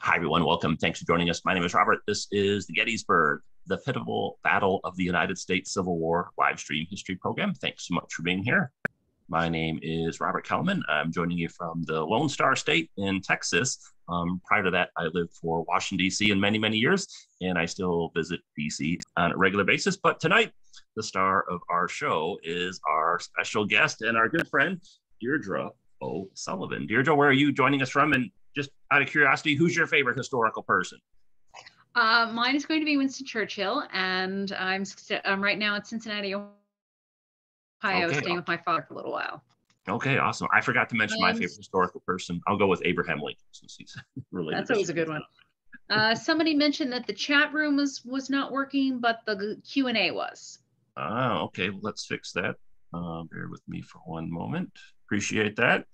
Hi, everyone. Welcome. Thanks for joining us. My name is Robert. This is the Gettysburg, the pivotal battle of the United States Civil War live stream history program. Thanks so much for being here. My name is Robert Kelman. I'm joining you from the Lone Star State in Texas. Prior to that, I lived for Washington, D.C. in many, many years, and I still visit D.C. on a regular basis. But tonight, the star of our show is our special guest and our good friend, Deirdre O'Sullivan. Deirdre, where are you joining us from? And just out of curiosity, who's your favorite historical person? Mine is going to be Winston Churchill, and I'm right now at Cincinnati, Ohio, staying with my father for a little while. Okay, awesome. I forgot to mention my favorite historical person. I'll go with Abraham Lincoln since he's related. That's always a good one. Somebody mentioned that the chat room was not working, but the Q&A was. Oh, okay. Well, let's fix that. Bear with me for one moment. Appreciate that.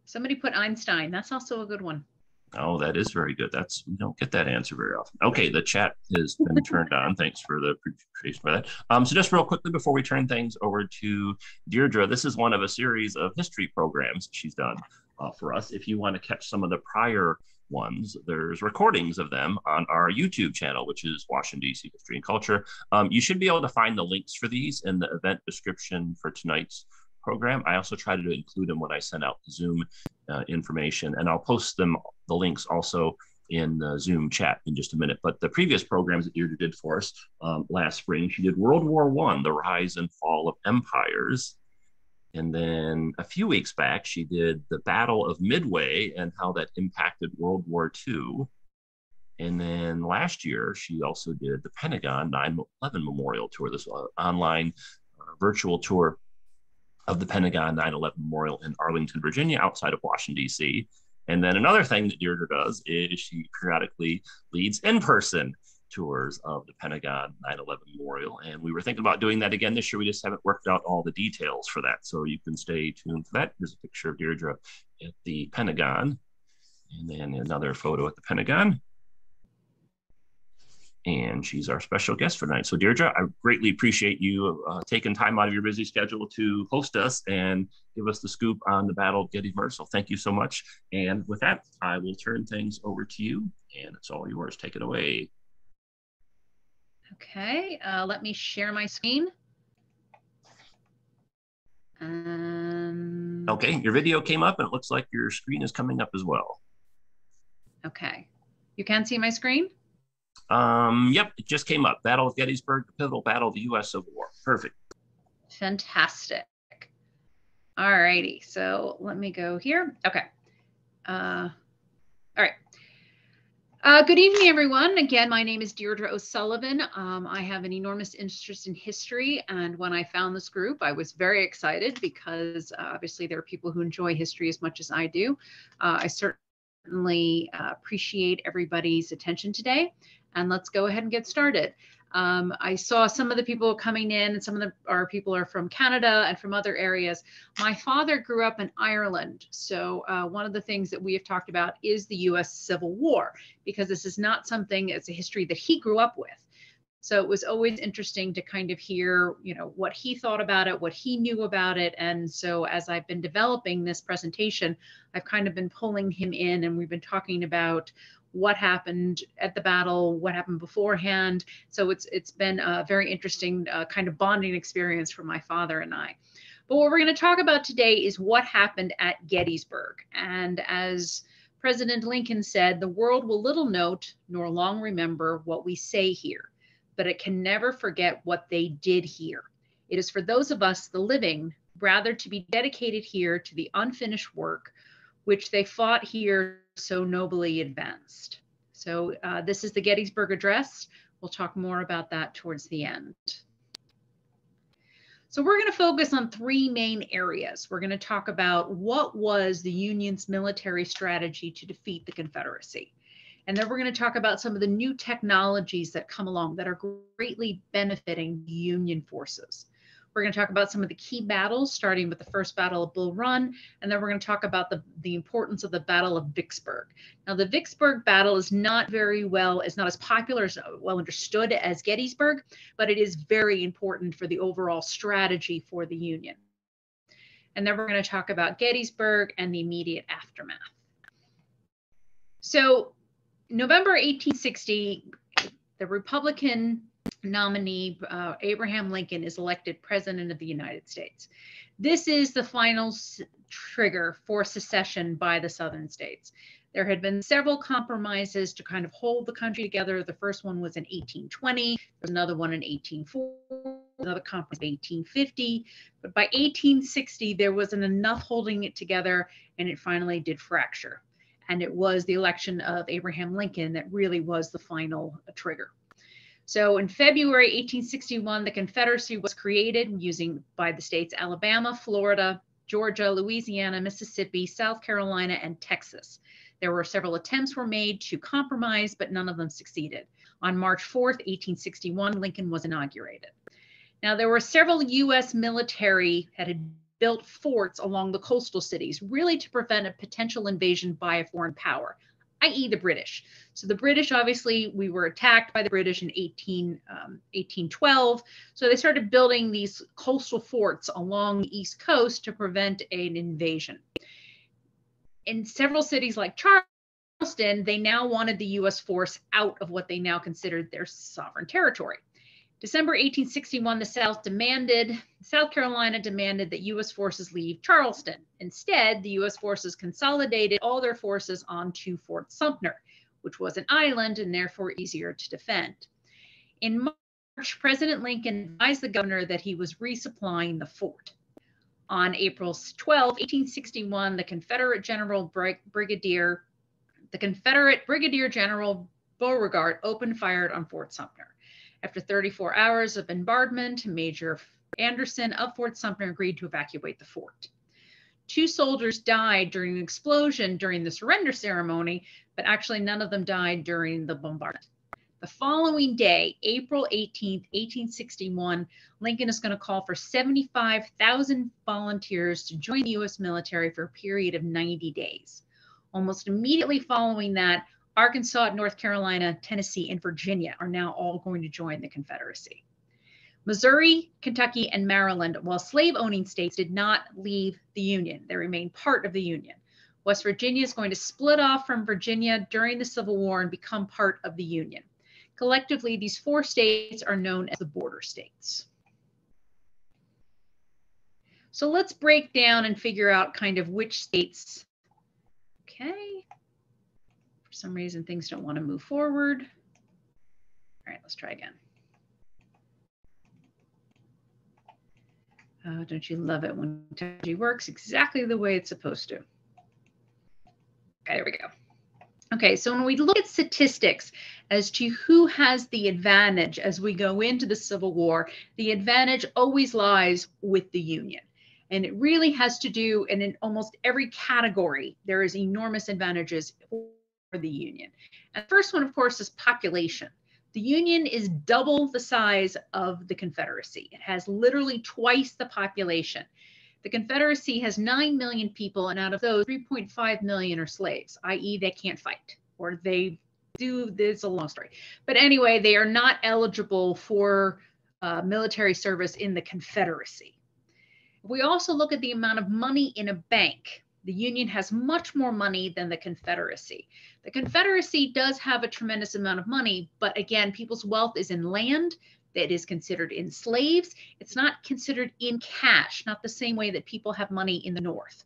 Somebody put Einstein. That's also a good one. Oh, that is very good. We don't get that answer very often. Okay, the chat has been turned on. Thanks for the appreciation for that. So just real quickly before we turn things over to Deirdre, this is one of a series of history programs she's done for us. If you want to catch some of the prior ones, there's recordings of them on our YouTube channel, which is Washington, D.C. History and Culture. You should be able to find the links for these in the event description for tonight's program. I also try to include them when I send out the Zoom information, and I'll post the links also in the Zoom chat in just a minute. But the previous programs that Deirdre did for us last spring, she did World War I, the rise and fall of empires. And then a few weeks back, she did the Battle of Midway and how that impacted World War II. And then last year, she also did the Pentagon 9/11 Memorial Tour, this online virtual tour of the Pentagon 9/11 Memorial in Arlington, Virginia, outside of Washington, D.C. And then another thing that Deirdre does is she periodically leads in-person tours of the Pentagon 9/11 Memorial. And we were thinking about doing that again this year. We just haven't worked out all the details for that. So you can stay tuned for that. Here's a picture of Deirdre at the Pentagon. And then another photo at the Pentagon. And she's our special guest for tonight. So Deirdre, I greatly appreciate you taking time out of your busy schedule to host us and give us the scoop on the Battle of Gettysburg. So thank you so much. And with that, I will turn things over to you, and it's all yours. Take it away. Okay, let me share my screen. Okay, your video came up, and it looks like your screen is coming up as well. Okay, you can see my screen? Yep, it just came up. Battle of Gettysburg, the pivotal battle of the U.S. Civil War. Perfect. Fantastic. All righty, so let me go here. Okay. All right. Good evening, everyone. Again, my name is Deirdre O'Sullivan. I have an enormous interest in history, and when I found this group, I was very excited because obviously there are people who enjoy history as much as I do. I certainly appreciate everybody's attention today. And let's go ahead and get started. I saw some of the people coming in, and some of our people are from Canada and from other areas. My father grew up in Ireland. So one of the things that we have talked about is the US Civil War, because this is not something, it's a history that he grew up with. So it was always interesting to kind of hear, what he thought about it, what he knew about it. And so as I've been developing this presentation, I've kind of been pulling him in, and we've been talking about what happened at the battle, what happened beforehand. So it's been a very interesting kind of bonding experience for my father and I. But what we're going to talk about today is what happened at Gettysburg. And as President Lincoln said, the world will little note nor long remember what we say here, but it can never forget what they did here. It is for those of us, the living, rather to be dedicated here to the unfinished work which they fought here so nobly advanced. So this is the Gettysburg Address. We'll talk more about that towards the end. So we're going to focus on three main areas. We're going to talk about what was the Union's military strategy to defeat the Confederacy. And then we're going to talk about some of the new technologies that come along that are greatly benefiting the Union forces. We're going to talk about some of the key battles, starting with the first Battle of Bull Run, and then we're going to talk about the importance of the Battle of Vicksburg. Now, the Vicksburg battle is not as popular, as well understood as Gettysburg, but it is very important for the overall strategy for the Union. And then we're going to talk about Gettysburg and the immediate aftermath. So November 1860, the Republican nominee, Abraham Lincoln, is elected President of the United States. This is the final trigger for secession by the Southern states. There had been several compromises to kind of hold the country together. The first one was in 1820. There's another one in 1840, another compromise in 1850. But by 1860, there wasn't enough holding it together, and it finally did fracture. And it was the election of Abraham Lincoln that really was the final trigger. So in February 1861, the Confederacy was created by the states Alabama, Florida, Georgia, Louisiana, Mississippi, South Carolina, and Texas. There were several attempts were made to compromise, but none of them succeeded. On March 4th, 1861, Lincoln was inaugurated. Now, there were several U.S. military that had built forts along the coastal cities, really to prevent a potential invasion by a foreign power, i.e. the British. So the British, obviously, we were attacked by the British in 1812. So they started building these coastal forts along the East Coast to prevent an invasion. In several cities like Charleston, they now wanted the U.S. force out of what they now considered their sovereign territory. December 1861, the South Carolina demanded that U.S. forces leave Charleston. Instead, the U.S. forces consolidated all their forces onto Fort Sumter, which was an island and therefore easier to defend. In March, President Lincoln advised the governor that he was resupplying the fort. On April 12, 1861, the Confederate Brigadier General Beauregard opened fire on Fort Sumter. After 34 hours of bombardment, Major Anderson of Fort Sumter agreed to evacuate the fort. 2 soldiers died during an explosion during the surrender ceremony, but actually none of them died during the bombardment. The following day, April 18th, 1861, Lincoln is going to call for 75,000 volunteers to join the U.S. military for a period of 90 days. Almost immediately following that, Arkansas, North Carolina, Tennessee, and Virginia are now all going to join the Confederacy. Missouri, Kentucky, and Maryland, while slave-owning states, did not leave the Union. They remained part of the Union. West Virginia is going to split off from Virginia during the Civil War and become part of the Union. Collectively, these 4 states are known as the border states. So let's break down and figure out kind of which states. Okay. For some reason, things don't want to move forward. All right, let's try again. Oh, don't you love it when technology works exactly the way it's supposed to? Okay, there we go. Okay, so when we look at statistics as to who has the advantage as we go into the Civil War, the advantage always lies with the Union. And it really has to do, and in almost every category, there is enormous advantages for the Union. And the first one, of course, is population. The Union is double the size of the Confederacy. It has literally twice the population. The Confederacy has 9 million people, and out of those, 3.5 million are slaves, i.e. they can't fight, or they do, it's a long story. But anyway, they are not eligible for military service in the Confederacy. We also look at the amount of money in a bank. The Union has much more money than the Confederacy. The Confederacy does have a tremendous amount of money, but again, people's wealth is in land that is considered in slaves. It's not considered in cash, not the same way that people have money in the North.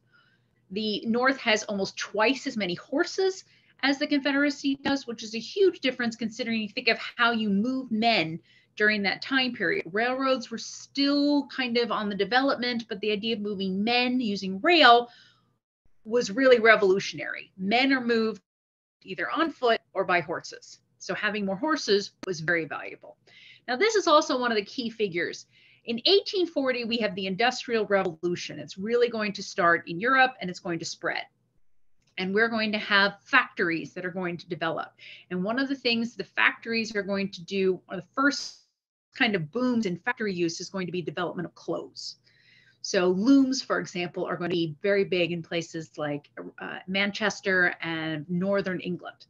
The North has almost twice as many horses as the Confederacy does, which is a huge difference considering you think of how you move men during that time period. Railroads were still kind of on the development, but the idea of moving men using rail was really revolutionary. Men are moved either on foot or by horses. So having more horses was very valuable. Now, this is also one of the key figures. In 1840, we have the Industrial Revolution. It's really going to start in Europe and it's going to spread. And we're going to have factories that are going to develop. And one of the things the factories are going to do, one of the first kind of booms in factory use is going to be development of clothes. So looms, for example, are going to be very big in places like Manchester and Northern England.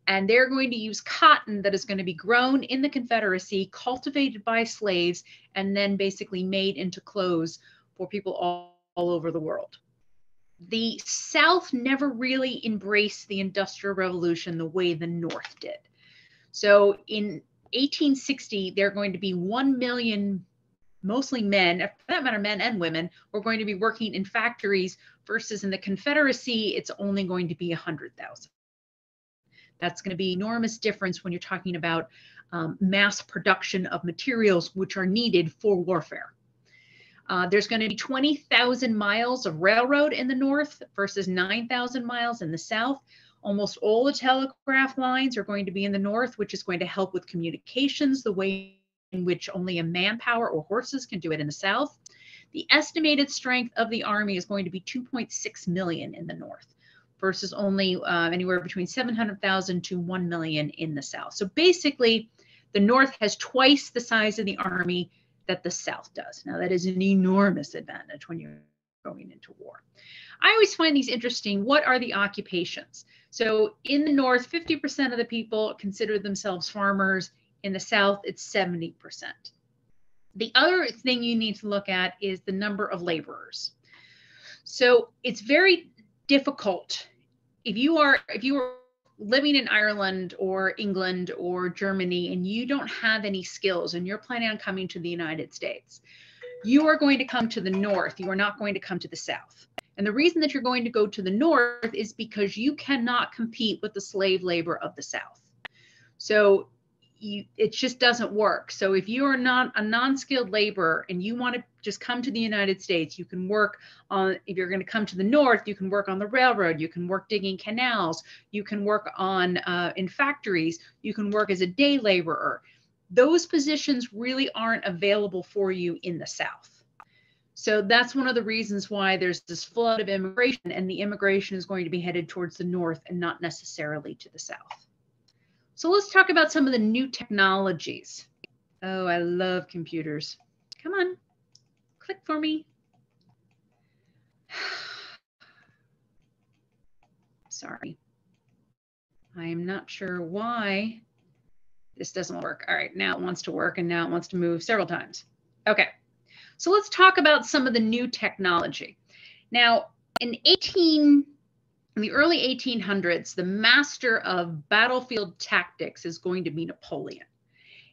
And they're going to use cotton that is going to be grown in the Confederacy, cultivated by slaves, and then basically made into clothes for people all over the world. The South never really embraced the Industrial Revolution the way the North did. So in 1860, there are going to be 1 million, mostly men, for that matter, men and women, were going to be working in factories, versus in the Confederacy, it's only going to be 100,000. That's going to be an enormous difference when you're talking about mass production of materials which are needed for warfare. There's going to be 20,000 miles of railroad in the North versus 9,000 miles in the South. Almost all the telegraph lines are going to be in the North, which is going to help with communications the way in which only a manpower or horses can do it in the South. The estimated strength of the Army is going to be 2.6 million in the North versus only anywhere between 700,000 to 1 million in the South. So basically, the North has twice the size of the Army that the South does. Now, that is an enormous advantage when you're going into war. I always find these interesting. What are the occupations? So in the North, 50% of the people consider themselves farmers. In the South, it's 70%. The other thing you need to look at is the number of laborers. So it's very difficult if you are living in Ireland or England or Germany and you don't have any skills and you're planning on coming to the United States, you are going to come to the North. You are not going to come to the South. And the reason that you're going to go to the North is because you cannot compete with the slave labor of the South. So it just doesn't work. So if you are not a non-skilled laborer and you want to just come to the United States, you can work on, if you're going to come to the North, you can work on the railroad, you can work digging canals, you can work on in factories, you can work as a day laborer. Those positions really aren't available for you in the South. So that's one of the reasons why there's this flood of immigration, and the immigration is going to be headed towards the North and not necessarily to the South. So let's talk about some of the new technologies. Oh, I love computers. Come on, click for me. Sorry. I am not sure why this doesn't work. All right, now it wants to work and now it wants to move several times. Okay, so let's talk about some of the new technology. Now, in the early 1800s, the master of battlefield tactics is going to be Napoleon.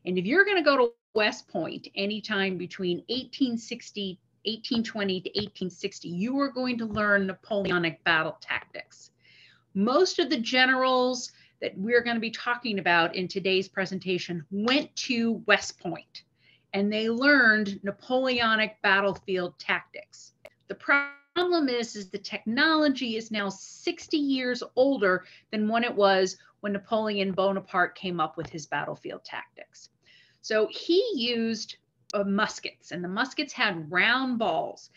And if you're going to go to West Point anytime between 1820 to 1860, you are going to learn Napoleonic battle tactics. Most of the generals that we're going to be talking about in today's presentation went to West Point, and they learned Napoleonic battlefield tactics. The problem is the technology is now 60 years older than when it was when Napoleon Bonaparte came up with his battlefield tactics. So he used muskets, and the muskets had round balls,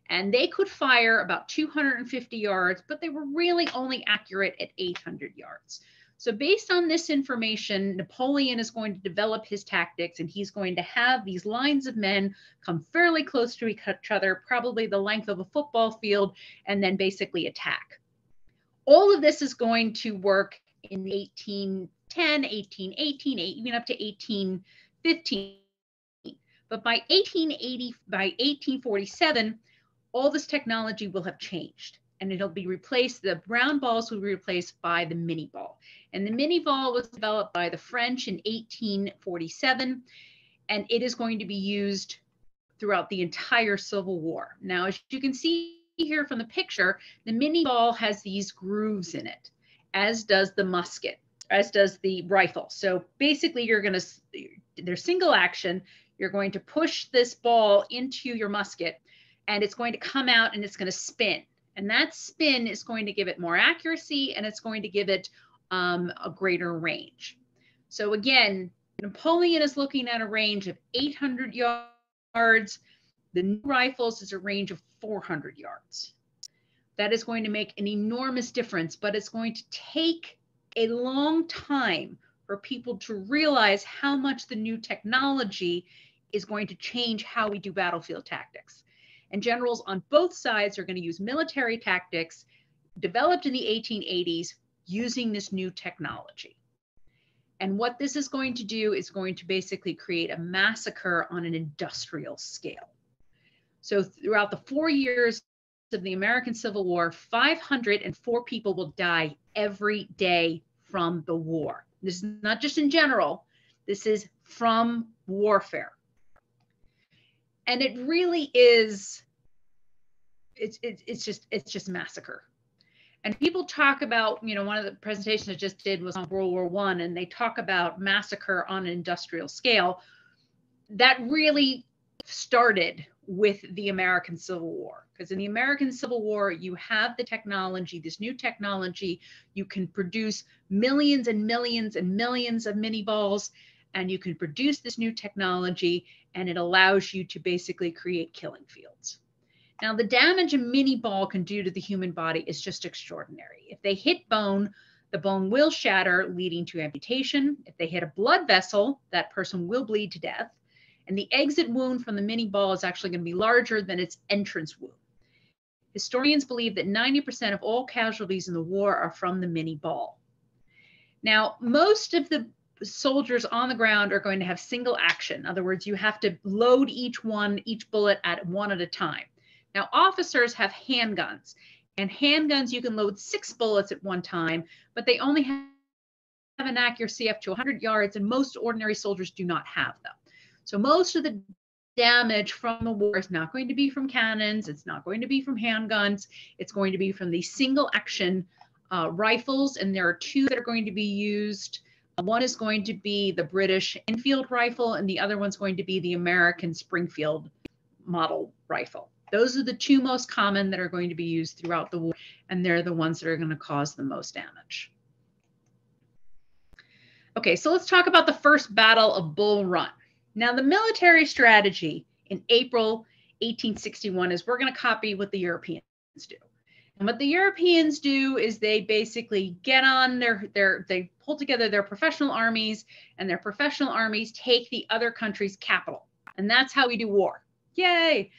and they could fire about 250 yards, but they were really only accurate at 800 yards. So based on this information, Napoleon is going to develop his tactics, and he's going to have these lines of men come fairly close to each other, probably the length of a football field, and then basically attack. All of this is going to work in 1810, 1818, even up to 1815. But by 1847, all this technology will have changed, and it'll be replaced. The round balls will be replaced by the mini ball. And the mini ball was developed by the French in 1847, and it is going to be used throughout the entire Civil War. Now, as you can see here from the picture, the mini ball has these grooves in it, as does the musket, as does the rifle. So basically, they're single action. You're going to push this ball into your musket, and it's going to come out and it's going to spin. And that spin is going to give it more accuracy, and it's going to give it a greater range. So again, Napoleon is looking at a range of 800 yards. The new rifles is a range of 400 yards. That is going to make an enormous difference, but it's going to take a long time for people to realize how much the new technology is going to change how we do battlefield tactics. And generals on both sides are going to use military tactics developed in the 1880s using this new technology. And what this is going to do is going to basically create a massacre on an industrial scale. So throughout the 4 years of the American Civil War, 504 people will die every day from the war. This is not just in general, this is from warfare. And it really is, it's just massacre. And people talk about, you know, one of the presentations I just did was on World War I, and they talk about massacre on an industrial scale. That really started with the American Civil War, because in the American Civil War, you have the technology, this new technology. You can produce millions and millions and millions of mini balls, and you can produce this new technology, and it allows you to basically create killing fields. Now, the damage a mini ball can do to the human body is just extraordinary. If they hit bone, the bone will shatter, leading to amputation. If they hit a blood vessel, that person will bleed to death. And the exit wound from the mini ball is actually going to be larger than its entrance wound. Historians believe that 90% of all casualties in the war are from the mini ball. Now, most of the soldiers on the ground are going to have single action. In other words, you have to load each bullet at one at a time. Now, officers have handguns, and handguns, you can load 6 bullets at one time, but they only have an accuracy up to 100 yards, and most ordinary soldiers do not have them. So most of the damage from the war is not going to be from cannons. It's not going to be from handguns. It's going to be from these single action rifles, and there are 2 that are going to be used. One is going to be the British Enfield rifle, and the other one's going to be the American Springfield model rifle. Those are the 2 most common that are going to be used throughout the war, and they're the ones that are going to cause the most damage. Okay, so let's talk about the first Battle of Bull Run. Now, the military strategy in April 1861 is we're going to copy what the Europeans do. And what the Europeans do is they basically get on they pull together their professional armies, and their professional armies take the other country's capital. And that's how we do war. Yay!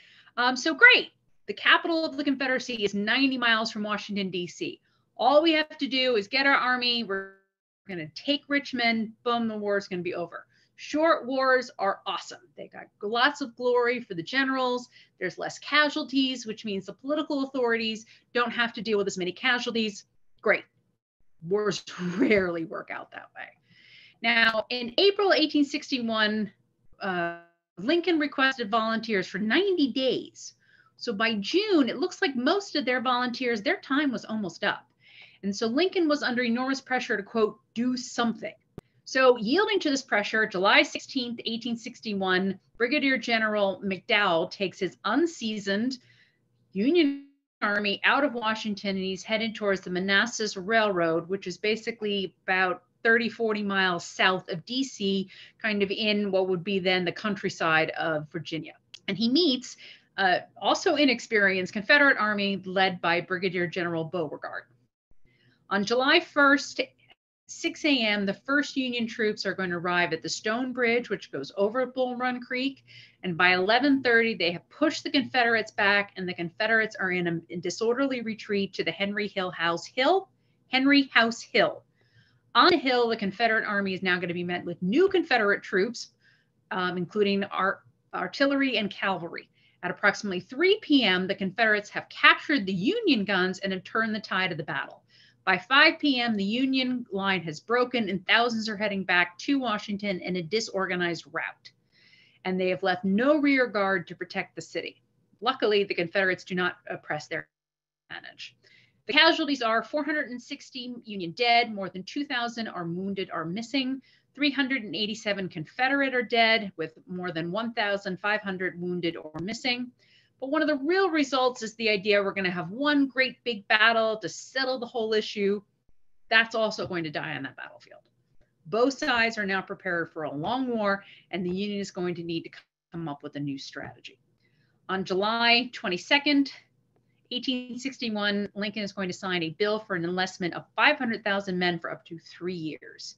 So great. The capital of the Confederacy is 90 miles from Washington, D.C. All we have to do is get our army. We're going to take Richmond. Boom, the war is going to be over. Short wars are awesome. They got lots of glory for the generals. There's less casualties, which means the political authorities don't have to deal with as many casualties. Great. Wars rarely work out that way. Now, in April 1861, Lincoln requested volunteers for 90 days. So by June, it looks like most of their volunteers, their time was almost up. And so Lincoln was under enormous pressure to, quote, do something. So yielding to this pressure, July 16th, 1861, Brigadier General McDowell takes his unseasoned Union Army out of Washington, and he's headed towards the Manassas Railroad, which is basically about 30, 40 miles south of DC, kind of in what would be then the countryside of Virginia. And he meets also inexperienced Confederate Army led by Brigadier General Beauregard. On July 1st, 6 a.m., the first Union troops are going to arrive at the Stone Bridge, which goes over Bull Run Creek. And by 11:30, they have pushed the Confederates back, and the Confederates are in a disorderly retreat to the Henry House Hill. On the hill, the Confederate Army is now going to be met with new Confederate troops, including artillery and cavalry. At approximately 3 p.m., the Confederates have captured the Union guns and have turned the tide of the battle. By 5 p.m., the Union line has broken, and thousands are heading back to Washington in a disorganized rout. And they have left no rear guard to protect the city. Luckily, the Confederates do not press their advantage. The casualties are 460 Union dead, more than 2,000 are wounded or missing, 387 Confederate are dead, with more than 1,500 wounded or missing. But one of the real results is the idea we're going to have one great big battle to settle the whole issue. That's also going to die on that battlefield. Both sides are now prepared for a long war, and the Union is going to need to come up with a new strategy. On July 22nd, 1861, Lincoln is going to sign a bill for an enlistment of 500,000 men for up to 3 years.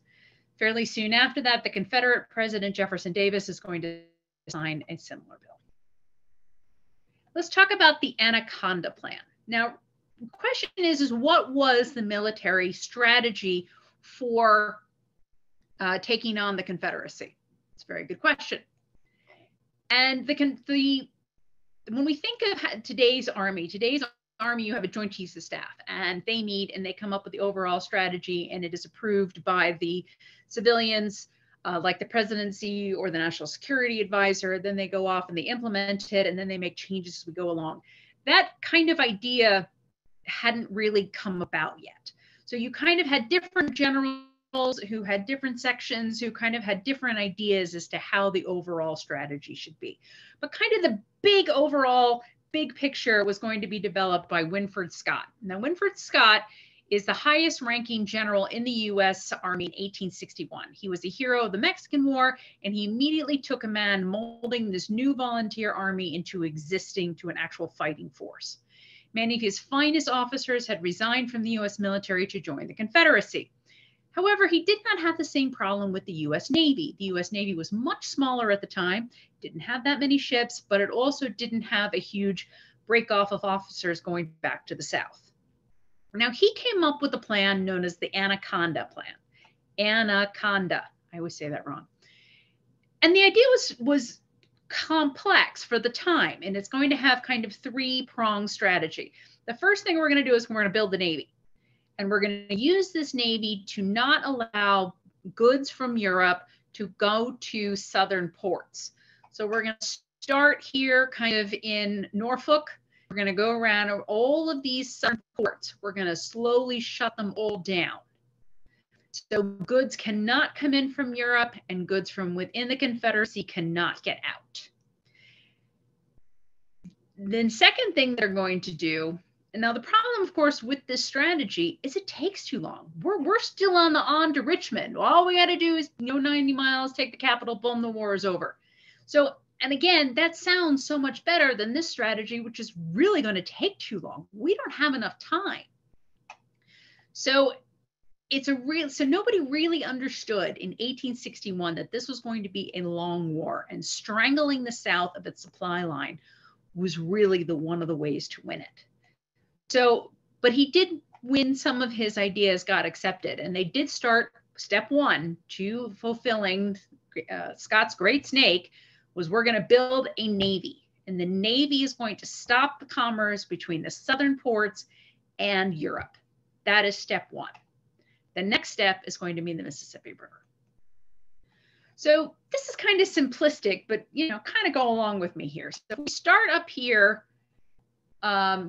Fairly soon after that, the Confederate President Jefferson Davis is going to sign a similar bill. Let's talk about the Anaconda Plan. Now, the question is what was the military strategy for taking on the Confederacy? It's a very good question. And when we think of today's army Army, you have a Joint Chiefs of Staff, and they meet and they come up with the overall strategy, and it is approved by the civilians, like the presidency or the National Security Advisor. Then they go off and they implement it, and then they make changes as we go along. That kind of idea hadn't really come about yet. So you kind of had different generals who had different sections, who kind of had different ideas as to how the overall strategy should be. But kind of the big overall big picture was going to be developed by Winfield Scott. Now, Winfield Scott is the highest ranking general in the U.S. Army in 1861. He was a hero of the Mexican War, and he immediately took command, molding this new volunteer army into existing to an actual fighting force. Many of his finest officers had resigned from the U.S. military to join the Confederacy. However, he did not have the same problem with the U.S. Navy. The U.S. Navy was much smaller at the time, didn't have that many ships, but it also didn't have a huge break-off of officers going back to the South. Now, he came up with a plan known as the Anaconda Plan. Anaconda. I always say that wrong. And the idea was complex for the time, and it's going to have kind of three-pronged strategy. The first thing we're going to do is we're going to build the Navy. And we're going to use this Navy to not allow goods from Europe to go to southern ports. So we're going to start here kind of in Norfolk. We're going to go around all of these southern ports. We're going to slowly shut them all down. So goods cannot come in from Europe, and goods from within the Confederacy cannot get out. Then second thing they're going to do, and now the problem, of course, with this strategy is it takes too long. We're still on to Richmond. All we got to do is 90 miles, take the capital, boom, the war is over. So, and again, that sounds so much better than this strategy, which is really going to take too long. We don't have enough time. So so nobody really understood in 1861 that this was going to be a long war, and strangling the South of its supply line was really one of the ways to win it. So, but he did win. Some of his ideas got accepted, and they did start step one to fulfilling Scott's great snake was we're going to build a Navy, and the Navy is going to stop the commerce between the southern ports and Europe. That is step one. The next step is going to be the Mississippi River. So this is kind of simplistic, but kind of go along with me here. So if we start up here.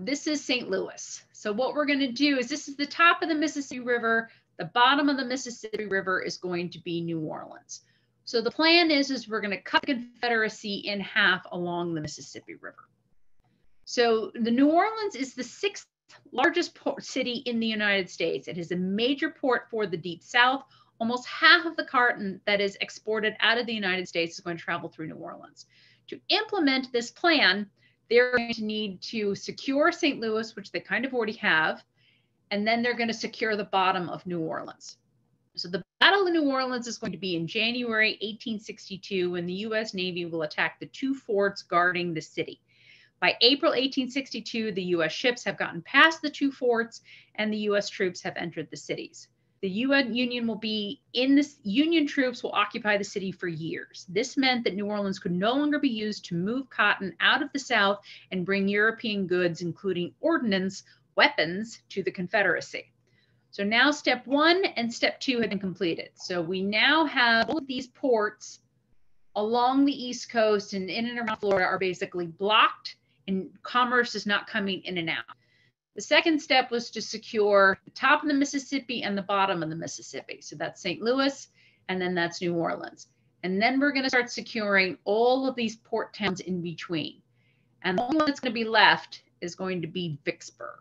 This is St. Louis. So what we're going to do is this is the top of the Mississippi River. The bottom of the Mississippi River is going to be New Orleans. So the plan is we're going to cut the Confederacy in half along the Mississippi River. So the New Orleans is the 6th largest city in the United States. It is a major port for the Deep South. Almost half of the cotton that is exported out of the United States is going to travel through New Orleans. To implement this plan, they're going to need to secure St. Louis, which they kind of already have, and then they're going to secure the bottom of New Orleans. So the Battle of New Orleans is going to be in January 1862, when the U.S. Navy will attack the 2 forts guarding the city. By April 1862, the U.S. ships have gotten past the 2 forts, and the U.S. troops have entered the cities. The Union troops will occupy the city for years. This meant that New Orleans could no longer be used to move cotton out of the South and bring European goods, including ordnance, weapons, to the Confederacy. So now step 1 and step 2 have been completed. So we now have all of these ports along the East Coast and in and around Florida are basically blocked, and commerce is not coming in and out. The second step was to secure the top of the Mississippi and the bottom of the Mississippi. So that's St. Louis, and then that's New Orleans. And then we're going to start securing all of these port towns in between. And the only one that's going to be left is going to be Vicksburg.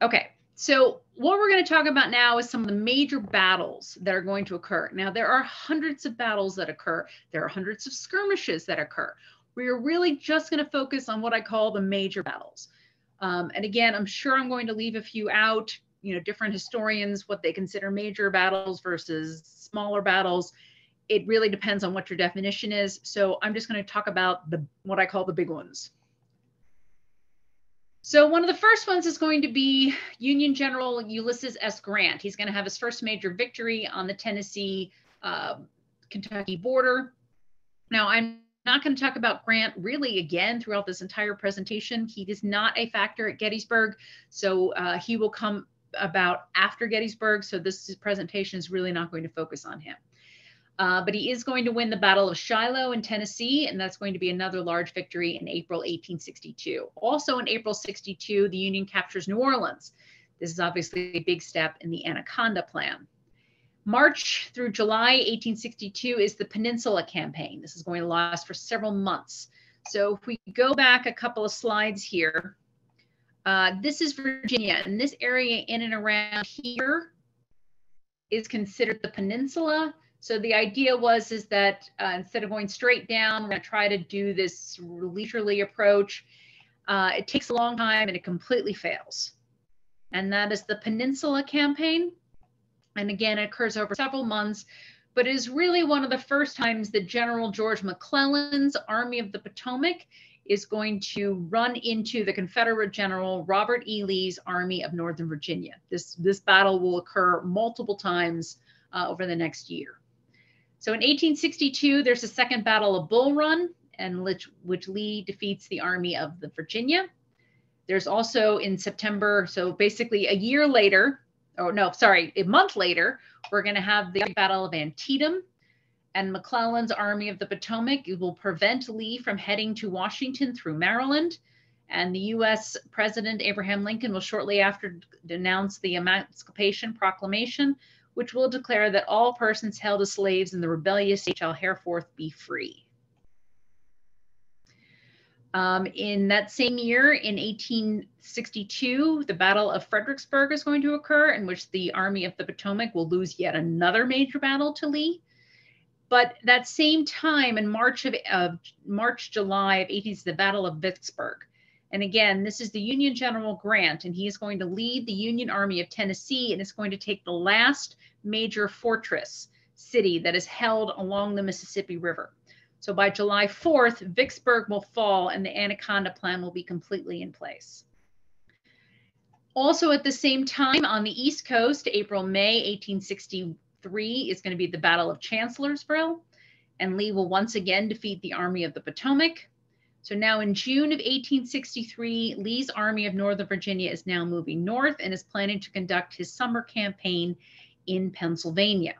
Okay, so what we're going to talk about now is some of the major battles that are going to occur. Now, there are hundreds of battles that occur. There are hundreds of skirmishes that occur. We are really just going to focus on what I call the major battles. And again, I'm sure I'm going to leave a few out, different historians, what they consider major battles versus smaller battles. It really depends on what your definition is. So I'm just going to talk about what I call the big ones. So one of the first ones is going to be Union General Ulysses S. Grant. He's going to have his first major victory on the Tennessee-Kentucky border. Now, I'm not going to talk about Grant really again throughout this entire presentation. He is not a factor at Gettysburg, so he will come about after Gettysburg. So this presentation is really not going to focus on him. But he is going to win the Battle of Shiloh in Tennessee, and that's going to be another large victory in April 1862. Also in April 62, the Union captures New Orleans. This is obviously a big step in the Anaconda Plan. March through July 1862 is the Peninsula Campaign. This is going to last for several months. So if we go back a couple of slides here, this is Virginia, and this area in and around here is considered the peninsula. So the idea is that instead of going straight down, we're going to try to do this leisurely approach. It takes a long time and it completely fails. And that is the Peninsula Campaign. And again, it occurs over several months, but is really one of the first times that General George McClellan's Army of the Potomac is going to run into the Confederate General Robert E. Lee's Army of Northern Virginia. This battle will occur multiple times over the next year. So in 1862, there's a second Battle of Bull Run, and which Lee defeats the Army of the Virginia. There's also in September, so basically a year later, oh no, sorry, a month later, we're going to have the Battle of Antietam, and McClellan's Army of the Potomac will prevent Lee from heading to Washington through Maryland. And the U.S. President Abraham Lincoln will shortly after denounce the Emancipation Proclamation, which will declare that all persons held as slaves in the rebellious state shall henceforth be free. In that same year, in 1862, the Battle of Fredericksburg is going to occur, in which the Army of the Potomac will lose yet another major battle to Lee. But that same time, in July of 18, the Battle of Vicksburg. And again, this is the Union General Grant, and he is going to lead the Union Army of Tennessee, and it's going to take the last major fortress city that is held along the Mississippi River. So by July 4th, Vicksburg will fall and the Anaconda Plan will be completely in place. Also at the same time on the East Coast, April-May 1863 is going to be the Battle of Chancellorsville, and Lee will once again defeat the Army of the Potomac. So now in June of 1863, Lee's Army of Northern Virginia is now moving north and is planning to conduct his summer campaign in Pennsylvania.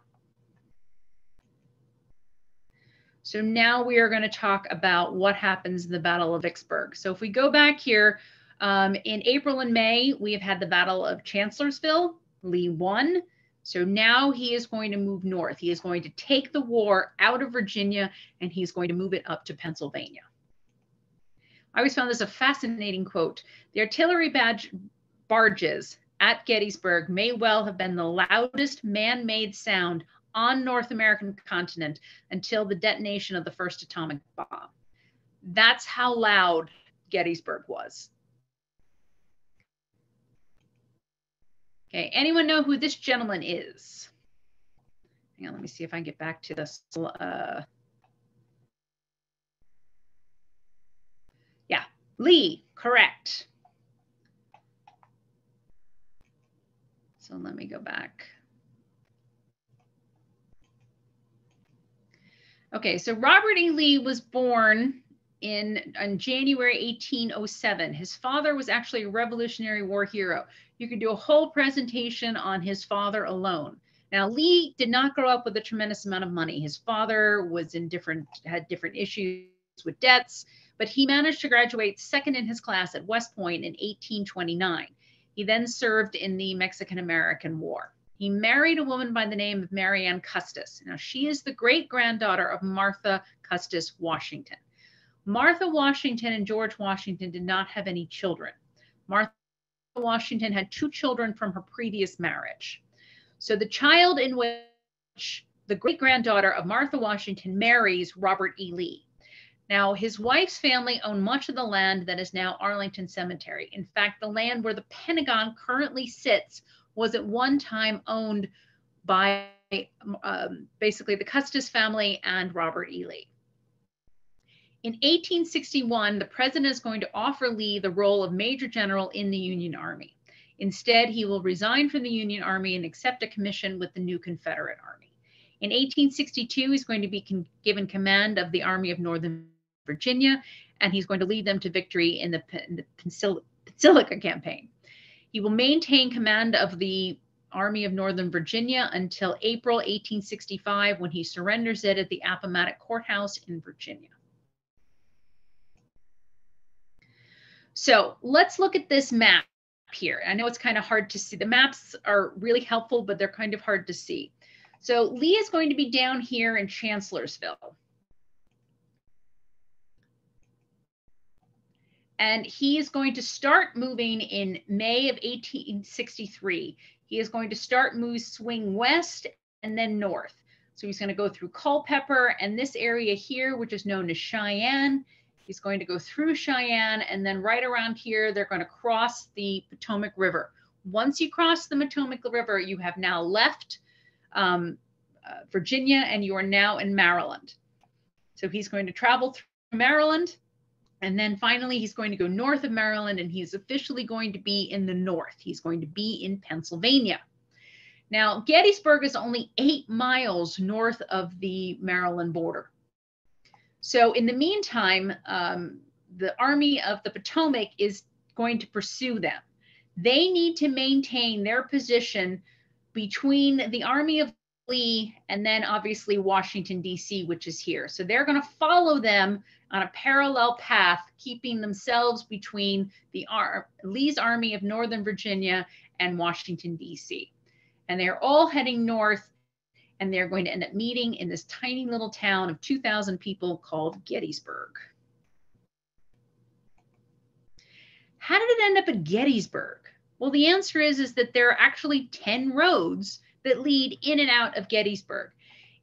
So now we are going to talk about what happens in the Battle of Vicksburg. So if we go back here, in April and May, we have had the Battle of Chancellorsville. Lee won. So now he is going to move north. He is going to take the war out of Virginia and he's going to move it up to Pennsylvania. I always found this a fascinating quote. The artillery barges at Gettysburg may well have been the loudest man-made sound on North American continent until the detonation of the first atomic bomb. That's how loud Gettysburg was. Okay, anyone know who this gentleman is? Hang on, let me see if I can get back to this. Yeah, Lee, correct. So let me go back. Okay, so Robert E. Lee was born in January 1807. His father was actually a Revolutionary War hero. You could do a whole presentation on his father alone. Now, Lee did not grow up with a tremendous amount of money. His father was had different issues with debts, but he managed to graduate second in his class at West Point in 1829. He then served in the Mexican-American War. He married a woman by the name of Mary Ann Custis. Now, she is the great-granddaughter of Martha Custis Washington. Martha Washington and George Washington did not have any children. Martha Washington had 2 children from her previous marriage. So the child in which the great-granddaughter of Martha Washington marries Robert E. Lee. Now, his wife's family owned much of the land that is now Arlington Cemetery. In fact, the land where the Pentagon currently sits was at one time owned by basically the Custis family and Robert E. Lee. In 1861, the president is going to offer Lee the role of Major General in the Union Army. Instead, he will resign from the Union Army and accept a commission with the new Confederate Army. In 1862, he's going to be given command of the Army of Northern Virginia, and he's going to lead them to victory in the Peninsula Campaign. He will maintain command of the Army of Northern Virginia until April 1865, when he surrenders it at the Appomattox Courthouse in Virginia. So let's look at this map here. I know it's kind of hard to see. The maps are really helpful, but they're kind of hard to see. So Lee is going to be down here in Chancellorsville. And he is going to start moving in May of 1863. He is going to swing west and then north. So he's going to go through Culpeper and this area here, which is known as Cheyenne. He's going to go through Cheyenne, and then right around here, they're going to cross the Potomac River. Once you cross the Potomac River, you have now left Virginia, and you are now in Maryland. So he's going to travel through Maryland, and then finally he's going to go north of Maryland, and he's officially going to be in the north. He's going to be in Pennsylvania. Now, Gettysburg is only 8 miles north of the Maryland border. So in the meantime, the Army of the Potomac is going to pursue them. They need to maintain their position between the Army of Lee and then obviously Washington, D.C., which is here. So they're going to follow them on a parallel path, keeping themselves between Lee's Army of Northern Virginia and Washington, D.C. And they're all heading north, and they're going to end up meeting in this tiny little town of 2,000 people called Gettysburg. How did it end up at Gettysburg? Well, the answer is that there are actually 10 roads that lead in and out of Gettysburg.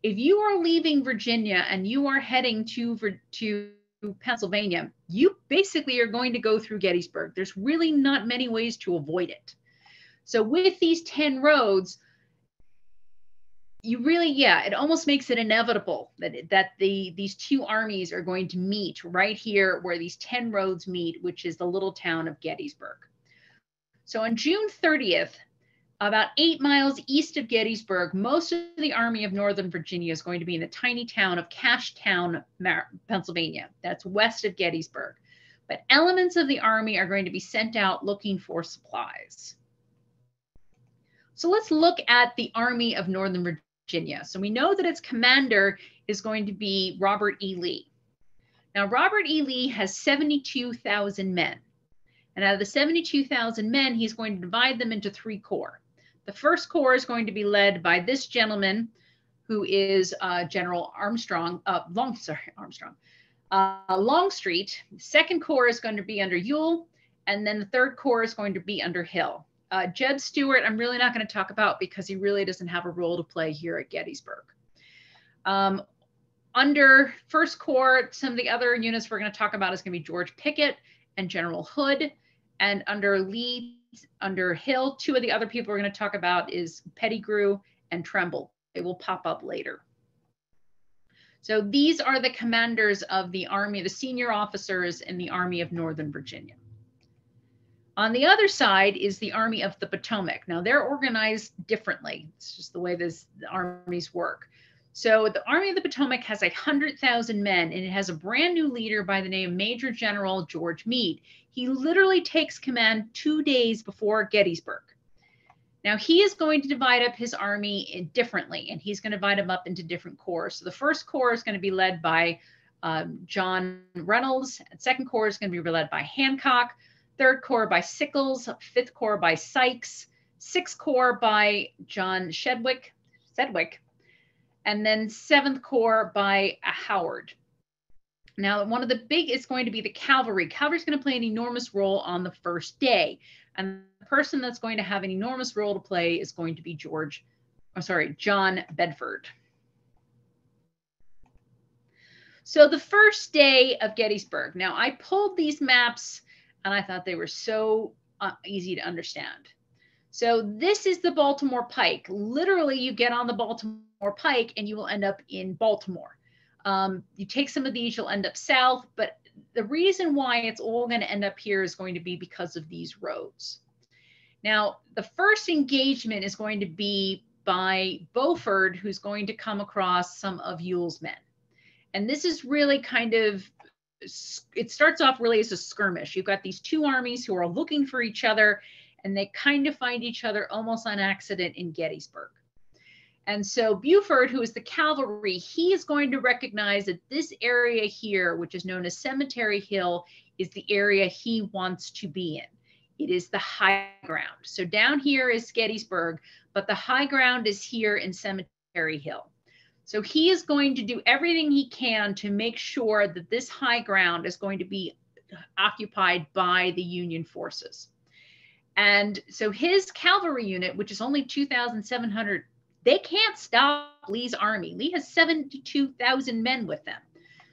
If you are leaving Virginia and you are heading to Pennsylvania, you basically are going to go through Gettysburg. There's really not many ways to avoid it. So with these 10 roads, it almost makes it inevitable that these two armies are going to meet right here where these 10 roads meet, which is the little town of Gettysburg. So on June 30th, about 8 miles east of Gettysburg, most of the Army of Northern Virginia is going to be in the tiny town of Cashtown, Pennsylvania. That's west of Gettysburg. But elements of the army are going to be sent out looking for supplies. So let's look at the Army of Northern Virginia. So we know that its commander is going to be Robert E. Lee. Now, Robert E. Lee has 72,000 men. And out of the 72,000 men, he's going to divide them into 3 corps. The first corps is going to be led by this gentleman, who is General Longstreet. The second corps is going to be under Ewell, and then the third corps is going to be under Hill. Jeb Stuart, I'm really not going to talk about because he really doesn't have a role to play here at Gettysburg. Under First Corps, some of the other units we're going to talk about is going to be George Pickett and General Hood. And under Lee, under Hill, 2 of the other people we're going to talk about is Pettigrew and Tremble. It will pop up later. So these are the commanders of the Army, the senior officers in the Army of Northern Virginia. On the other side is the Army of the Potomac. Now they're organized differently. It's just the way the armies work. So the Army of the Potomac has 100,000 men, and it has a brand new leader by the name of Major General George Meade. He literally takes command 2 days before Gettysburg. Now he is going to divide up his army differently, and he's going to divide them up into different corps. So the first corps is going to be led by John Reynolds. And second corps is going to be led by Hancock. Third Corps by Sickles, Fifth Corps by Sykes, Sixth Corps by John Sedgwick, and then Seventh Corps by Howard. Now, one of the big is going to be the cavalry. Cavalry is going to play an enormous role on the first day. And the person that's going to have an enormous role to play is going to be John Bedford. So the first day of Gettysburg. Now, I pulled these maps and I thought they were so easy to understand. So this is the Baltimore Pike. Literally, you get on the Baltimore Pike and you will end up in Baltimore. You take some of these, you'll end up south, but the reason why it's all going to end up here is going to be because of these roads. Now, the first engagement is going to be by Beaufort, who's going to come across some of Ewell's men. And this is really kind of, it starts off really as a skirmish. You've got these two armies who are looking for each other, and they kind of find each other almost on accident in Gettysburg. And so Beaufort, who is the cavalry, he is going to recognize that this area here, which is known as Cemetery Hill, is the area he wants to be in. It is the high ground. So down here is Gettysburg, but the high ground is here in Cemetery Hill. So he is going to do everything he can to make sure that this high ground is going to be occupied by the Union forces. And so his cavalry unit, which is only 2,700, they can't stop Lee's army. Lee has 72,000 men with them.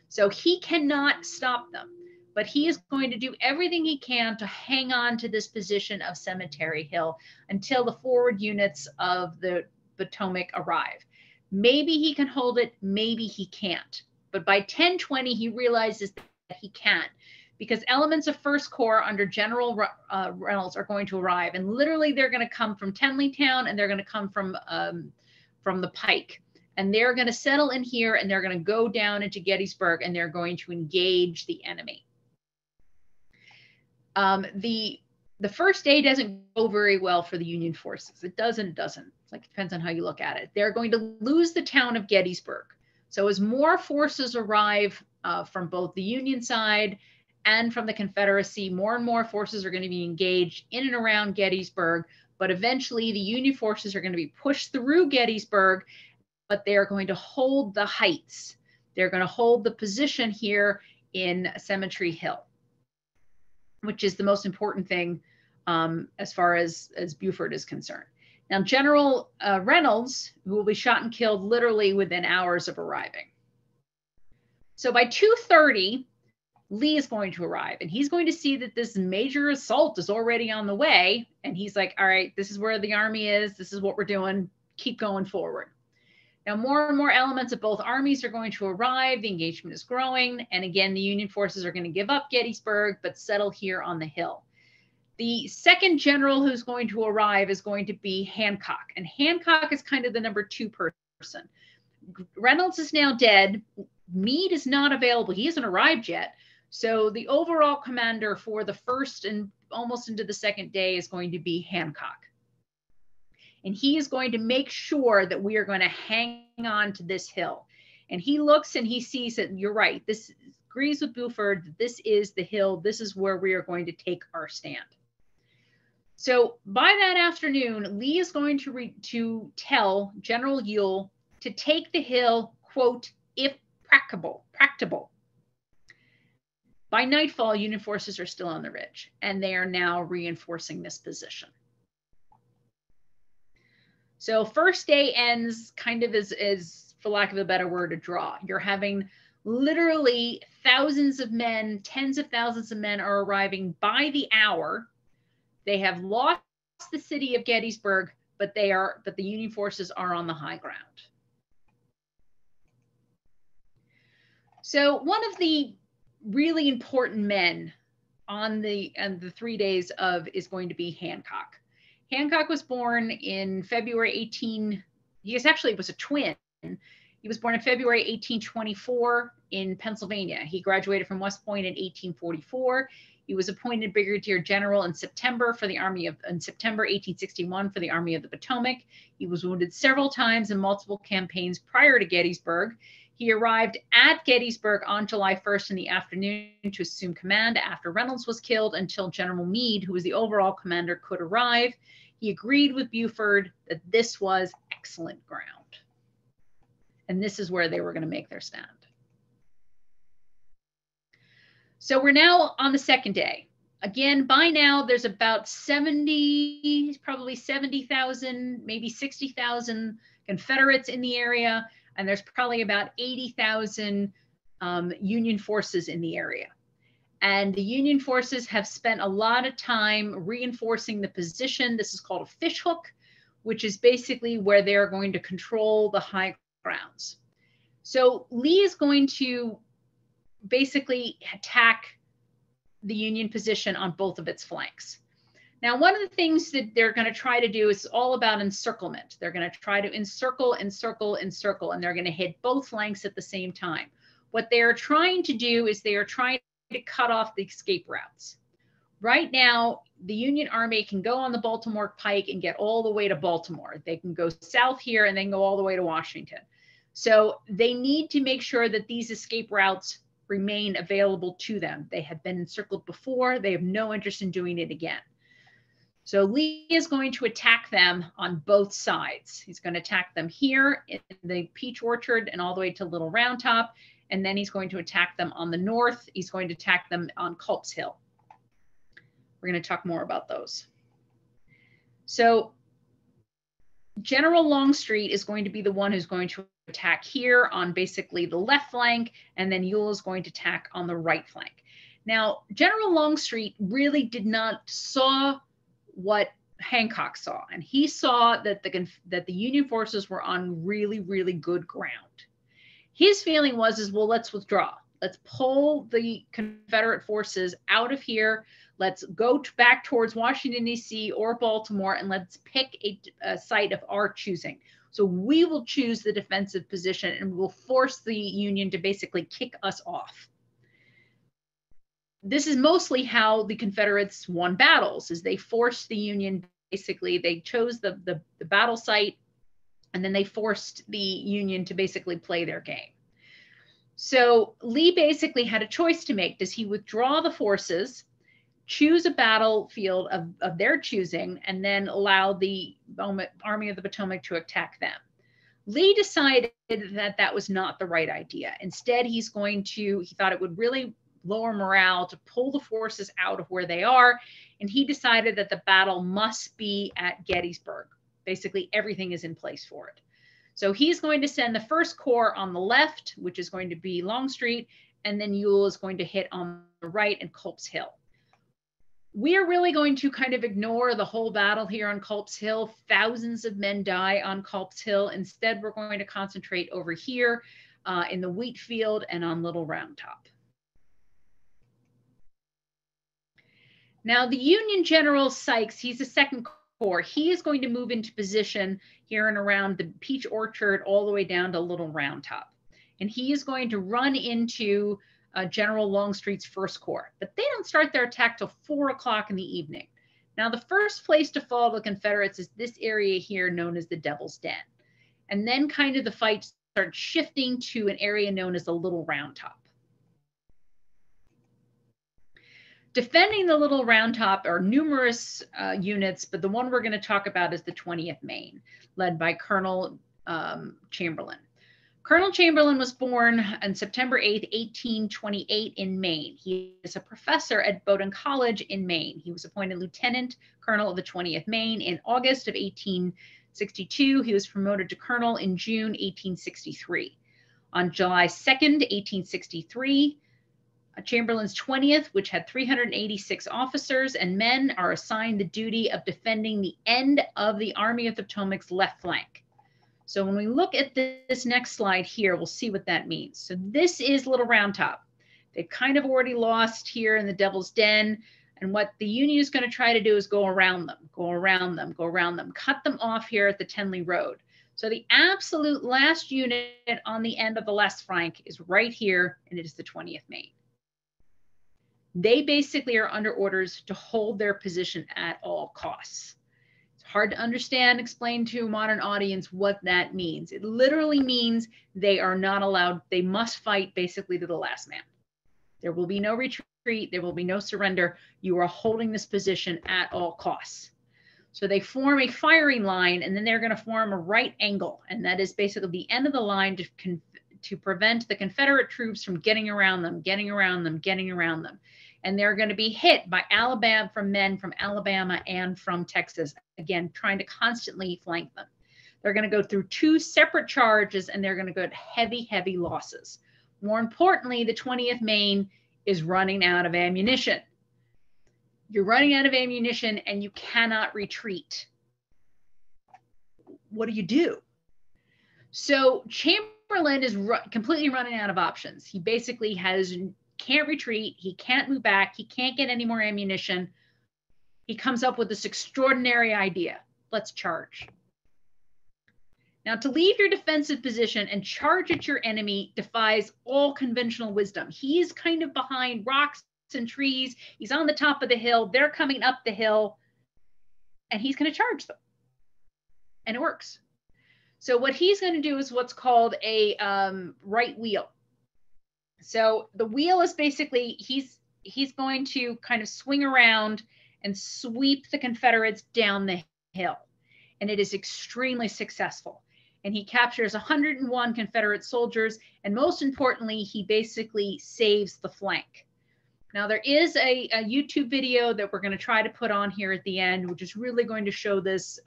So he cannot stop them. But he is going to do everything he can to hang on to this position of Cemetery Hill until the forward units of the Potomac arrive. Maybe he can hold it, maybe he can't. But by 10:20, he realizes that he can, because elements of First Corps under General Reynolds are going to arrive. And literally, they're going to come from Tenleytown, and they're going to come from the Pike. And they're going to settle in here, and they're going to go down into Gettysburg, and they're going to engage the enemy. The first day doesn't go very well for the Union forces. It does and it doesn't. It's like, it depends on how you look at it. They're going to lose the town of Gettysburg. So as more forces arrive from both the Union side and from the Confederacy, more and more forces are going to be engaged in and around Gettysburg. But eventually the Union forces are going to be pushed through Gettysburg, but they are going to hold the heights. They're going to hold the position here in Cemetery Hill, which is the most important thing as far as Beaufort is concerned. Now, General Reynolds, who will be shot and killed literally within hours of arriving. So by 2:30, Lee is going to arrive, and he's going to see that this major assault is already on the way. And he's like, all right, this is where the army is. This is what we're doing. Keep going forward. Now, more and more elements of both armies are going to arrive. The engagement is growing. And again, the Union forces are going to give up Gettysburg, but settle here on the hill. The second general who's going to arrive is going to be Hancock. And Hancock is kind of the number 2 person. Reynolds is now dead. Mead is not available. He hasn't arrived yet. So the overall commander for the first and almost into the second day is going to be Hancock. And he is going to make sure that we are going to hang on to this hill. And he looks and he sees that, you're right, this agrees with Beaufort, that this is the hill. This is where we are going to take our stand. So by that afternoon, Lee is going to tell General Ewell to take the hill, quote, if practicable. By nightfall, Union forces are still on the ridge, and they are now reinforcing this position. So first day ends kind of as, for lack of a better word, a draw. You're having literally thousands of men, tens of thousands of men are arriving by the hour. They have lost the city of Gettysburg, but the Union forces are on the high ground. So one of the really important men on the 3 days of is going to be Hancock. Hancock was born in February 18, he was a twin. He was born in February 1824 in Pennsylvania. He graduated from West Point in 1844. He was appointed Brigadier General in September 1861 for the Army of the Potomac. He was wounded several times in multiple campaigns prior to Gettysburg. He arrived at Gettysburg on July 1st in the afternoon to assume command after Reynolds was killed until General Mead, who was the overall commander, could arrive. He agreed with Beaufort that this was excellent ground. And this is where they were going to make their stand. So we're now on the second day. Again, by now there's about probably 70,000, maybe 60,000 Confederates in the area. And there's probably about 80,000 Union forces in the area. And the Union forces have spent a lot of time reinforcing the position. This is called a fishhook, which is basically where they're going to control the high grounds. So Lee is going to basically attack the Union position on both of its flanks. Now, one of the things that they're going to try to do is all about encirclement. They're going to try to encircle, encircle, encircle, and they're going to hit both flanks at the same time. What they're trying to do is they are trying to cut off the escape routes. Right now, the Union Army can go on the Baltimore Pike and get all the way to Baltimore. They can go south here and then go all the way to Washington. So they need to make sure that these escape routes remain available to them. They have been encircled before. They have no interest in doing it again. So Lee is going to attack them on both sides. He's going to attack them here in the Peach Orchard and all the way to Little Round Top. And then he's going to attack them on the north. He's going to attack them on Culp's Hill. We're going to talk more about those. So General Longstreet is going to be the one who's going to attack here on basically the left flank, and then Ewell is going to attack on the right flank. Now, General Longstreet really did not saw what Hancock saw, and he saw that the Union forces were on really, really good ground. His feeling was, well, let's withdraw. Let's pull the Confederate forces out of here. Let's go back towards Washington, D.C. or Baltimore, and let's pick a site of our choosing. So we will choose the defensive position and we'll force the Union to basically kick us off. This is mostly how the Confederates won battles, is they forced the Union, basically, they chose the battle site, and then they forced the Union to basically play their game. So Lee basically had a choice to make. Does he withdraw the forces, choose a battlefield of their choosing, and then allow the Army of the Potomac to attack them? Lee decided that that was not the right idea. Instead, he thought it would really lower morale to pull the forces out of where they are, and he decided that the battle must be at Gettysburg. Basically, everything is in place for it. So he's going to send the First Corps on the left, which is going to be Longstreet, and then Ewell is going to hit on the right and Culp's Hill. We are really going to kind of ignore the whole battle here on Culp's Hill. Thousands of men die on Culp's Hill. Instead, we're going to concentrate over here in the wheat field and on Little Round Top. Now, the Union General Sykes, he's the Second Corps. He is going to move into position here and around the Peach Orchard all the way down to Little Round Top. And he is going to run into General Longstreet's First Corps. But they don't start their attack till 4 o'clock in the evening. Now, the first place to fall the Confederates is this area here known as the Devil's Den. And then kind of the fight starts shifting to an area known as the Little Round Top. Defending the Little Round Top are numerous units, but the one we're going to talk about is the 20th Maine, led by Colonel Chamberlain. Colonel Chamberlain was born on September 8th, 1828 in Maine. He is a professor at Bowdoin College in Maine. He was appointed Lieutenant Colonel of the 20th Maine in August of 1862. He was promoted to Colonel in June 1863. On July 2nd, 1863, Chamberlain's 20th, which had 386 officers and men, are assigned the duty of defending the end of the Army of the Potomac's left flank. So when we look at this next slide here, we'll see what that means. So this is Little Round Top. They've kind of already lost here in the Devil's Den. And what the Union is going to try to do is go around them, go around them, go around them, cut them off here at the Tenley Road. So the absolute last unit on the end of the left flank is right here, and it is the 20th Maine. They basically are under orders to hold their position at all costs. It's hard to understand, explain to a modern audience what that means. It literally means they are not allowed, they must fight basically to the last man. There will be no retreat, there will be no surrender. You are holding this position at all costs. So they form a firing line, and then they're going to form a right angle, and that is basically the end of the line to prevent the Confederate troops from getting around them, getting around them, getting around them. And they're going to be hit by men from Alabama and from Texas, again, trying to constantly flank them. They're going to go through 2 separate charges, and they're going to go to heavy, heavy losses. More importantly, the 20th Maine is running out of ammunition. You're running out of ammunition, and you cannot retreat. What do? So Chamberlain is completely running out of options. He basically can't retreat. He can't move back. He can't get any more ammunition. he comes up with this extraordinary idea. Let's charge. Now, to leave your defensive position and charge at your enemy defies all conventional wisdom. He's kind of behind rocks and trees. He's on the top of the hill. They're coming up the hill, and he's going to charge them. And it works. So what he's going to do is what's called a right wheel. So the wheel is basically, he's going to kind of swing around and sweep the Confederates down the hill. And it is extremely successful. And he captures 101 Confederate soldiers. And most importantly, he basically saves the flank. Now, there is a YouTube video that we're going to try to put on here at the end, which is really going to show this,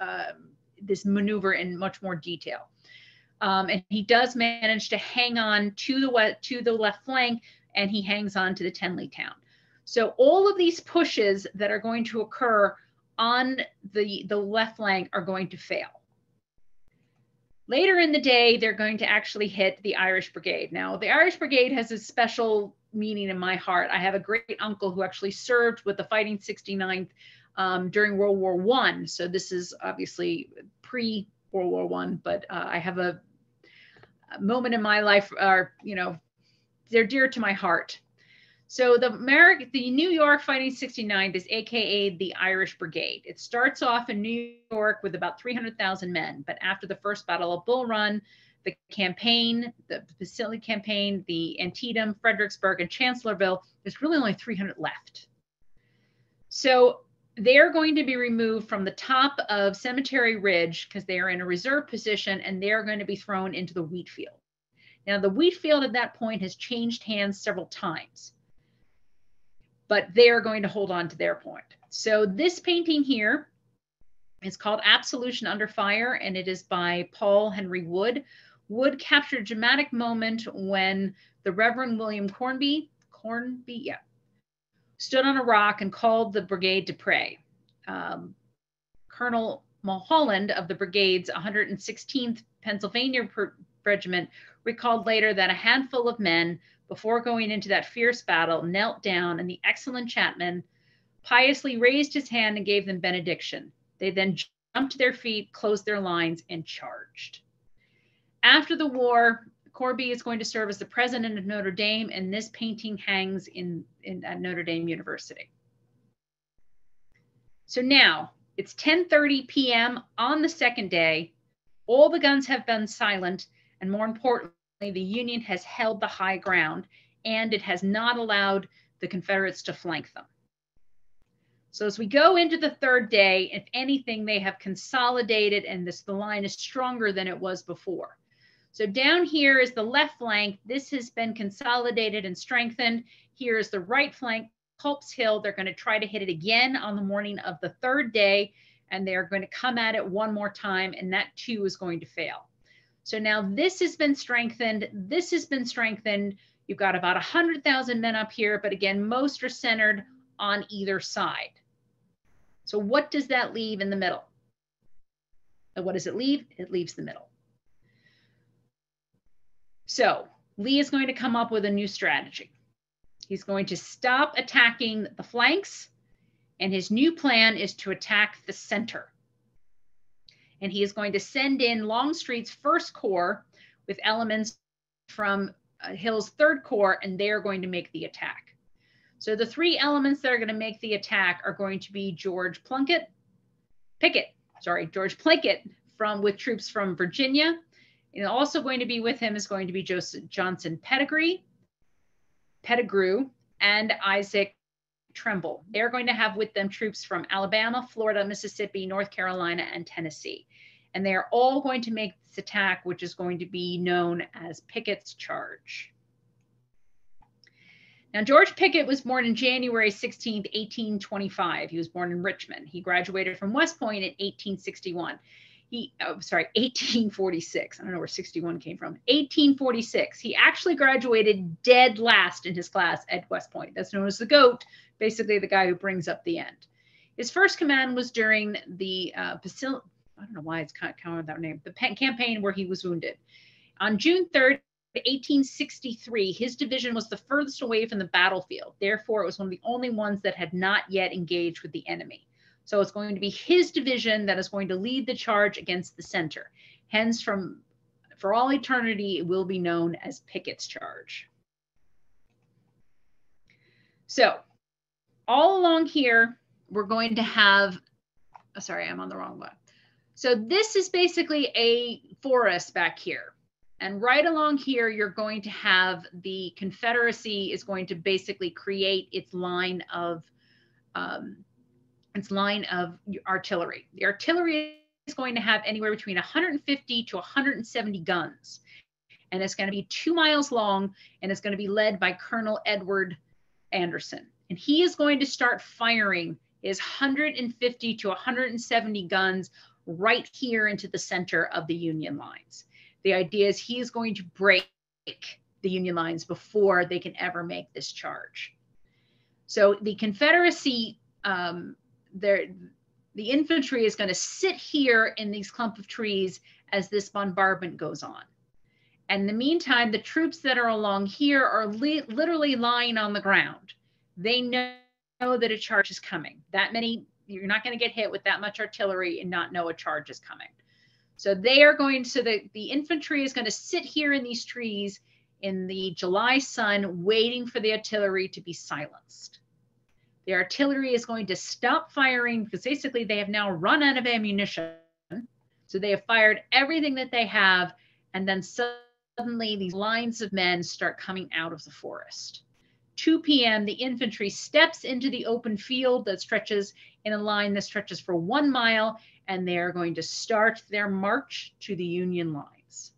this maneuver in much more detail. And he does manage to hang on to the left flank, and he hangs on to the Tenley town. So all of these pushes that are going to occur on the left flank are going to fail. Later in the day, they're going to actually hit the Irish Brigade. Now, the Irish Brigade has a special meaning in my heart. I have a great uncle who actually served with the Fighting 69th during World War I. So this is obviously pre-World War I, but I have a moment in my life, you know, they're dear to my heart. So the New York Fighting 69th is AKA the Irish Brigade. It starts off in New York with about 300,000 men, but after the first Battle of Bull Run, the campaign, the Facility campaign, the Antietam, Fredericksburg, and Chancellorsville, there's really only 300 left. So they're going to be removed from the top of Cemetery Ridge because they are in a reserve position, and they're going to be thrown into the wheat field. Now, the wheat field at that point has changed hands several times, but they're going to hold on to their point. So this painting here is called Absolution Under Fire, and it is by Paul Henry Wood. Wood captured a dramatic moment when the Reverend William Cornby, stood on a rock and called the brigade to pray. Colonel Mulholland of the brigade's 116th Pennsylvania Regiment recalled later that a handful of men, before going into that fierce battle, knelt down, and the excellent Chapman piously raised his hand and gave them benediction. They then jumped to their feet, closed their lines, and charged. After the war, Corby is going to serve as the president of Notre Dame, and this painting hangs at Notre Dame University. So now it's 10:30 p.m. on the second day. All the guns have been silent, and more importantly, the Union has held the high ground, and it has not allowed the Confederates to flank them. So as we go into the third day, if anything, they have consolidated, and the line is stronger than it was before. So down here is the left flank. This has been consolidated and strengthened. Here is the right flank, Culp's Hill. They're going to try to hit it again on the morning of the third day, and they're going to come at it one more time, and that too is going to fail. So now this has been strengthened. This has been strengthened. You've got about 100,000 men up here, but again, most are centered on either side. So what does that leave in the middle? And what does it leave? It leaves the middle. So Lee is going to come up with a new strategy. He's going to stop attacking the flanks, and his new plan is to attack the center. And he is going to send in Longstreet's First Corps with elements from Hill's Third Corps, and they're going to make the attack. So the three elements that are going to make the attack are going to be George Pickett with troops from Virginia. And also going to be with him is going to be Joseph Johnson Pettigrew, and Isaac Tremble. They're going to have with them troops from Alabama, Florida, Mississippi, North Carolina, and Tennessee. And they are all going to make this attack, which is going to be known as Picketts Charge. Now, George Pickett was born on January 16th, 1825. He was born in Richmond. He graduated from West Point in 1861. 1846. I don't know where 61 came from. 1846. He actually graduated dead last in his class at West Point. That's known as the GOAT, basically the guy who brings up the end. His first command was during the I don't know why it's kind of with that name, the campaign where he was wounded. On June 3rd, 1863, his division was the furthest away from the battlefield. Therefore, it was one of the only ones that had not yet engaged with the enemy. So it's going to be his division that is going to lead the charge against the center. Hence, for all eternity, it will be known as Pickett's Charge. So all along here, we're going to have, oh, sorry, I'm on the wrong one. So this is basically a forest back here. And right along here, you're going to have the Confederacy is going to basically create its line of artillery. The artillery is going to have anywhere between 150 to 170 guns. And it's going to be 2 miles long, and it's going to be led by Colonel Edward Anderson. And he is going to start firing his 150 to 170 guns right here into the center of the Union lines. The idea is he is going to break the Union lines before they can ever make this charge. So the Confederacy, the infantry is going to sit here in these clump of trees as this bombardment goes on. And in the meantime, the troops that are along here are literally lying on the ground. They know that a charge is coming. That many, you're not going to get hit with that much artillery and not know a charge is coming. So they are going to, the infantry is going to sit here in these trees in the July sun, waiting for the artillery to be silenced. The artillery is going to stop firing because basically they have now run out of ammunition. So they have fired everything that they have, and then suddenly these lines of men start coming out of the forest. 2 p.m., the infantry steps into the open field that stretches in a line that stretches for 1 mile, and they are going to start their march to the Union lines.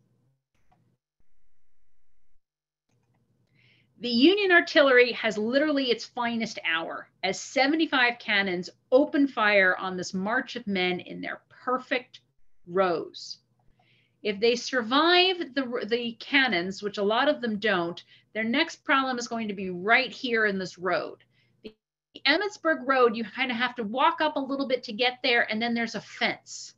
The Union artillery has literally its finest hour as 75 cannons open fire on this march of men in their perfect rows. If they survive the cannons, which a lot of them don't, their next problem is going to be right here in this road. The Emmitsburg Road, you kind of have to walk up a little bit to get there, and then there's a fence.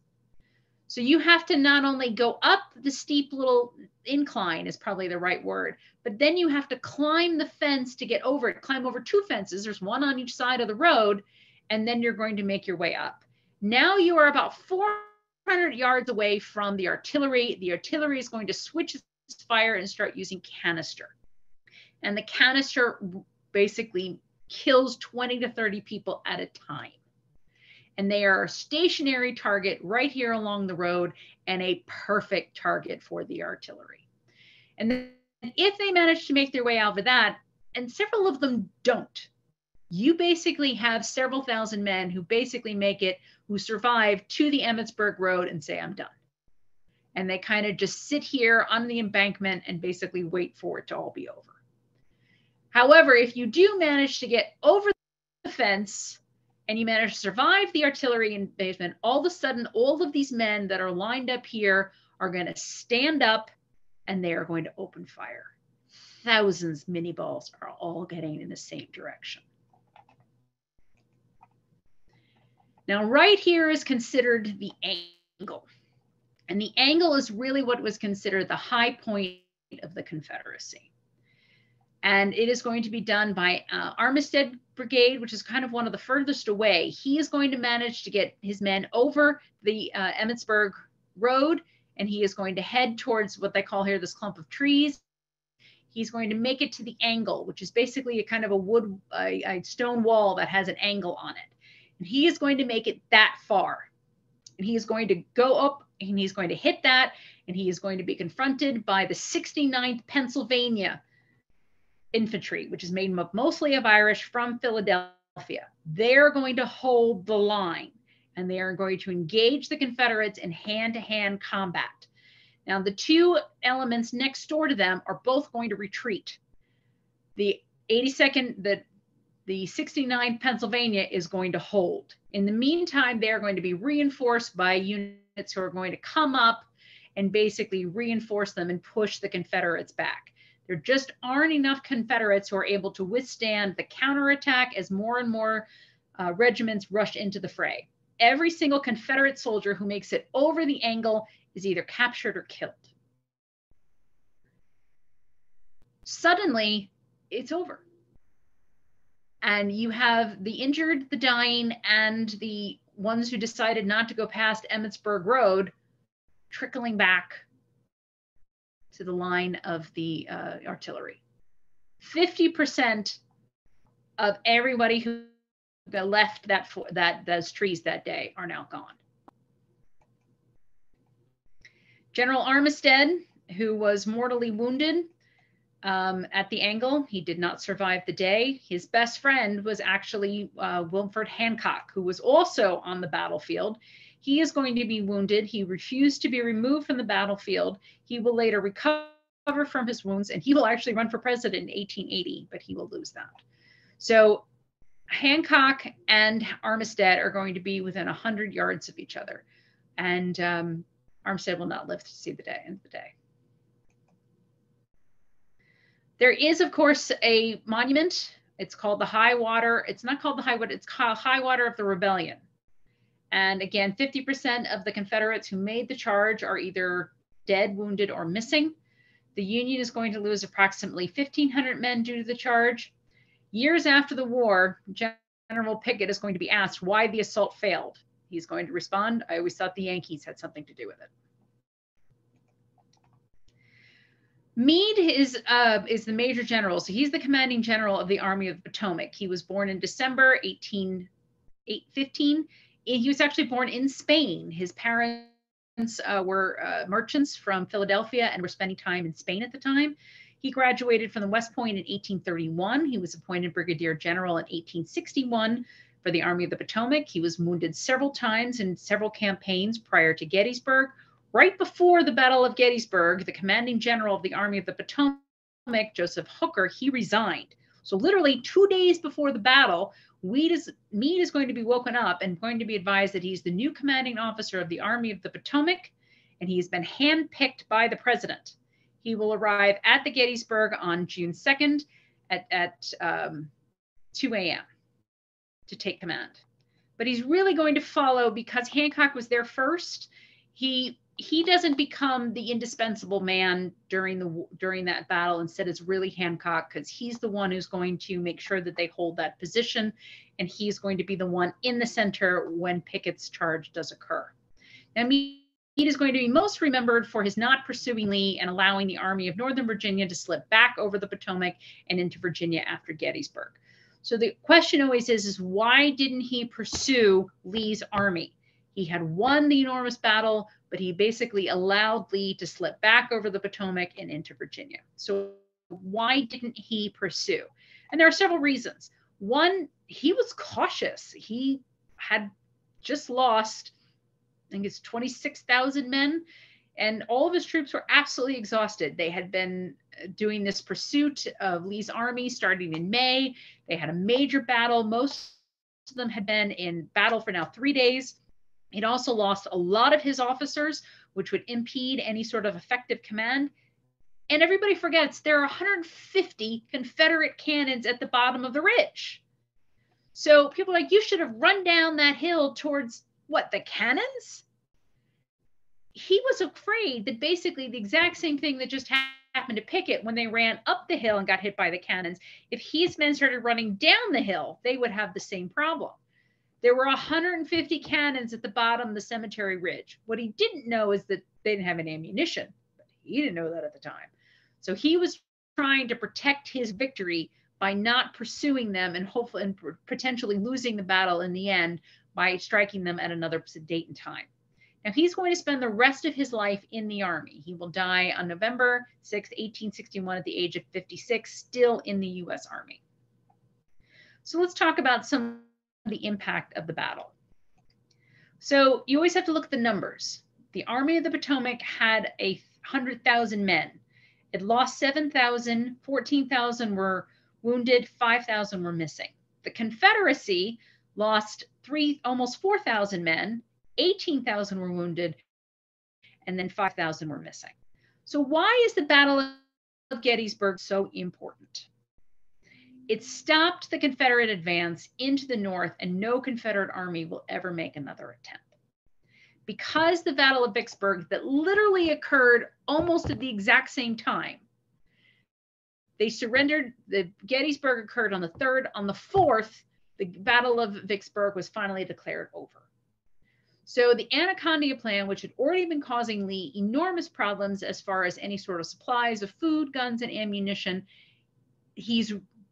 So you have to not only go up the steep little incline is probably the right word, but then you have to climb the fence to get over it, climb over 2 fences. There's one on each side of the road, and then you're going to make your way up. Now you are about 400 yards away from the artillery. The artillery is going to switch its fire and start using canister. And the canister basically kills 20 to 30 people at a time. And they are a stationary target right here along the road and a perfect target for the artillery. And then if they manage to make their way out of that, and several of them don't, you basically have several thousand men who basically make it, who survive to the Emmitsburg Road and say, I'm done. And they kind of just sit here on the embankment and basically wait for it to all be over. However, if you do manage to get over the fence and you manage to survive the artillery invasion, all of a sudden, all of these men that are lined up here are going to stand up and they are going to open fire. Thousands mini balls are all getting in the same direction. Now, right here is considered the angle. And the angle is really what was considered the high point of the Confederacy. And it is going to be done by Armistead Brigade, which is kind of one of the furthest away. He is going to manage to get his men over the Emmitsburg Road, and he is going to head towards what they call here this clump of trees. He's going to make it to the angle, which is basically a kind of a stone wall that has an angle on it. And he is going to make it that far. And he is going to go up and he's going to hit that, and he is going to be confronted by the 69th Pennsylvania infantry, which is made up mostly of Irish from Philadelphia. They're going to hold the line, and they are going to engage the Confederates in hand-to-hand combat. Now, the 2 elements next door to them are both going to retreat. The 82nd, the 69th Pennsylvania is going to hold. In the meantime, they're going to be reinforced by units who are going to come up and basically reinforce them and push the Confederates back. There just aren't enough Confederates who are able to withstand the counterattack as more and more regiments rush into the fray. Every single Confederate soldier who makes it over the angle is either captured or killed. Suddenly, it's over. And you have the injured, the dying, and the ones who decided not to go past Emmitsburg Road trickling back to the line of the artillery. 50% of everybody who left those trees that day are now gone. General Armistead, who was mortally wounded at the angle, he did not survive the day. His best friend was actually Wilford Hancock, who was also on the battlefield. He is going to be wounded. He refused to be removed from the battlefield. He will later recover from his wounds, and he will actually run for president in 1880, but he will lose that. So Hancock and Armistead are going to be within 100 yards of each other. And Armistead will not live to see the end of the day. There is, of course, a monument. It's called the High Water. It's not called the High Water. It's called High Water of the Rebellion. And again, 50% of the Confederates who made the charge are either dead, wounded, or missing. The Union is going to lose approximately 1,500 men due to the charge. Years after the war, General Pickett is going to be asked why the assault failed. He's going to respond, "I always thought the Yankees had something to do with it." Mead is the major general. So he's the commanding general of the Army of the Potomac. He was born in December 1815. He was actually born in Spain. His parents were merchants from Philadelphia and were spending time in Spain at the time. He graduated from the West Point in 1831. He was appointed brigadier general in 1861 for the Army of the Potomac. He was wounded several times in several campaigns prior to Gettysburg. Right before the Battle of Gettysburg, the commanding general of the Army of the Potomac, Joseph Hooker, he resigned. So literally 2 days before the battle, Mead is going to be woken up and going to be advised that he's the new commanding officer of the Army of the Potomac, and he's been handpicked by the president. He will arrive at the Gettysburg on June 2nd at 2 a.m. to take command. But he's really going to follow, because Hancock was there first. He doesn't become the indispensable man during that battle. Instead, it's really Hancock, because he's the one who's going to make sure that they hold that position, and he's going to be the one in the center when Pickett's charge does occur. Now, Meade is going to be most remembered for his not pursuing Lee and allowing the Army of Northern Virginia to slip back over the Potomac and into Virginia after Gettysburg. So the question always is why didn't he pursue Lee's army? He had won the enormous battle, but he basically allowed Lee to slip back over the Potomac and into Virginia. So why didn't he pursue? And there are several reasons. One, he was cautious. He had just lost, I think it's 26,000 men, and all of his troops were absolutely exhausted. They had been doing this pursuit of Lee's army starting in May. They had a major battle. Most of them had been in battle for now 3 days. He'd also lost a lot of his officers, which would impede any sort of effective command. And everybody forgets there are 150 Confederate cannons at the bottom of the ridge. So people are like, you should have run down that hill towards what, the cannons? He was afraid that basically the exact same thing that just happened to Pickett when they ran up the hill and got hit by the cannons. If his men started running down the hill, they would have the same problem. There were 150 cannons at the bottom of the cemetery ridge. What he didn't know is that they didn't have any ammunition, but he didn't know that at the time. So he was trying to protect his victory by not pursuing them and hopefully and potentially losing the battle in the end by striking them at another date and time. Now he's going to spend the rest of his life in the Army. He will die on November 6, 1861 at the age of 56, still in the U.S. Army. So let's talk about some the impact of the battle. So you always have to look at the numbers. The Army of the Potomac had 100,000 men. It lost 7,000, 14,000 were wounded, 5,000 were missing. The Confederacy lost almost 4,000 men, 18,000 were wounded, and then 5,000 were missing. So why is the Battle of Gettysburg so important? It stopped the Confederate advance into the North, and no Confederate army will ever make another attempt. Because the Battle of Vicksburg, that literally occurred almost at the exact same time, they surrendered. The Gettysburg occurred on the 3rd. On the 4th, the Battle of Vicksburg was finally declared over. So the Anaconda Plan, which had already been causing Lee enormous problems as far as any sort of supplies of food, guns, and ammunition,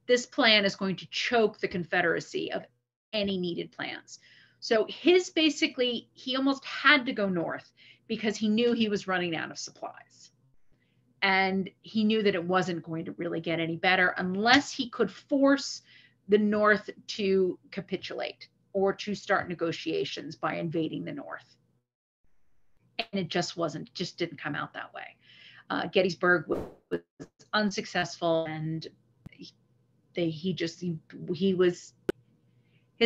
this plan is going to choke the Confederacy of any needed plans. So he almost had to go north because he knew he was running out of supplies. And he knew that it wasn't going to really get any better unless he could force the North to capitulate or to start negotiations by invading the North. And it just didn't come out that way. Gettysburg was unsuccessful, and his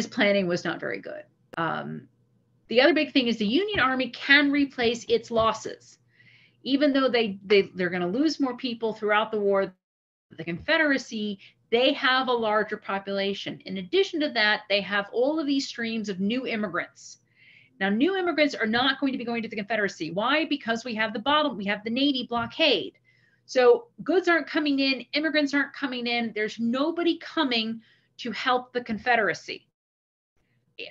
planning was not very good. The other big thing is the Union Army can replace its losses. Even though they're going to lose more people throughout the war, the Confederacy, they have a larger population. In addition to that, they have all of these streams of new immigrants. Now, new immigrants are not going to be going to the Confederacy. Why? Because we have the Navy blockade. So goods aren't coming in, immigrants aren't coming in. There's nobody coming to help the Confederacy.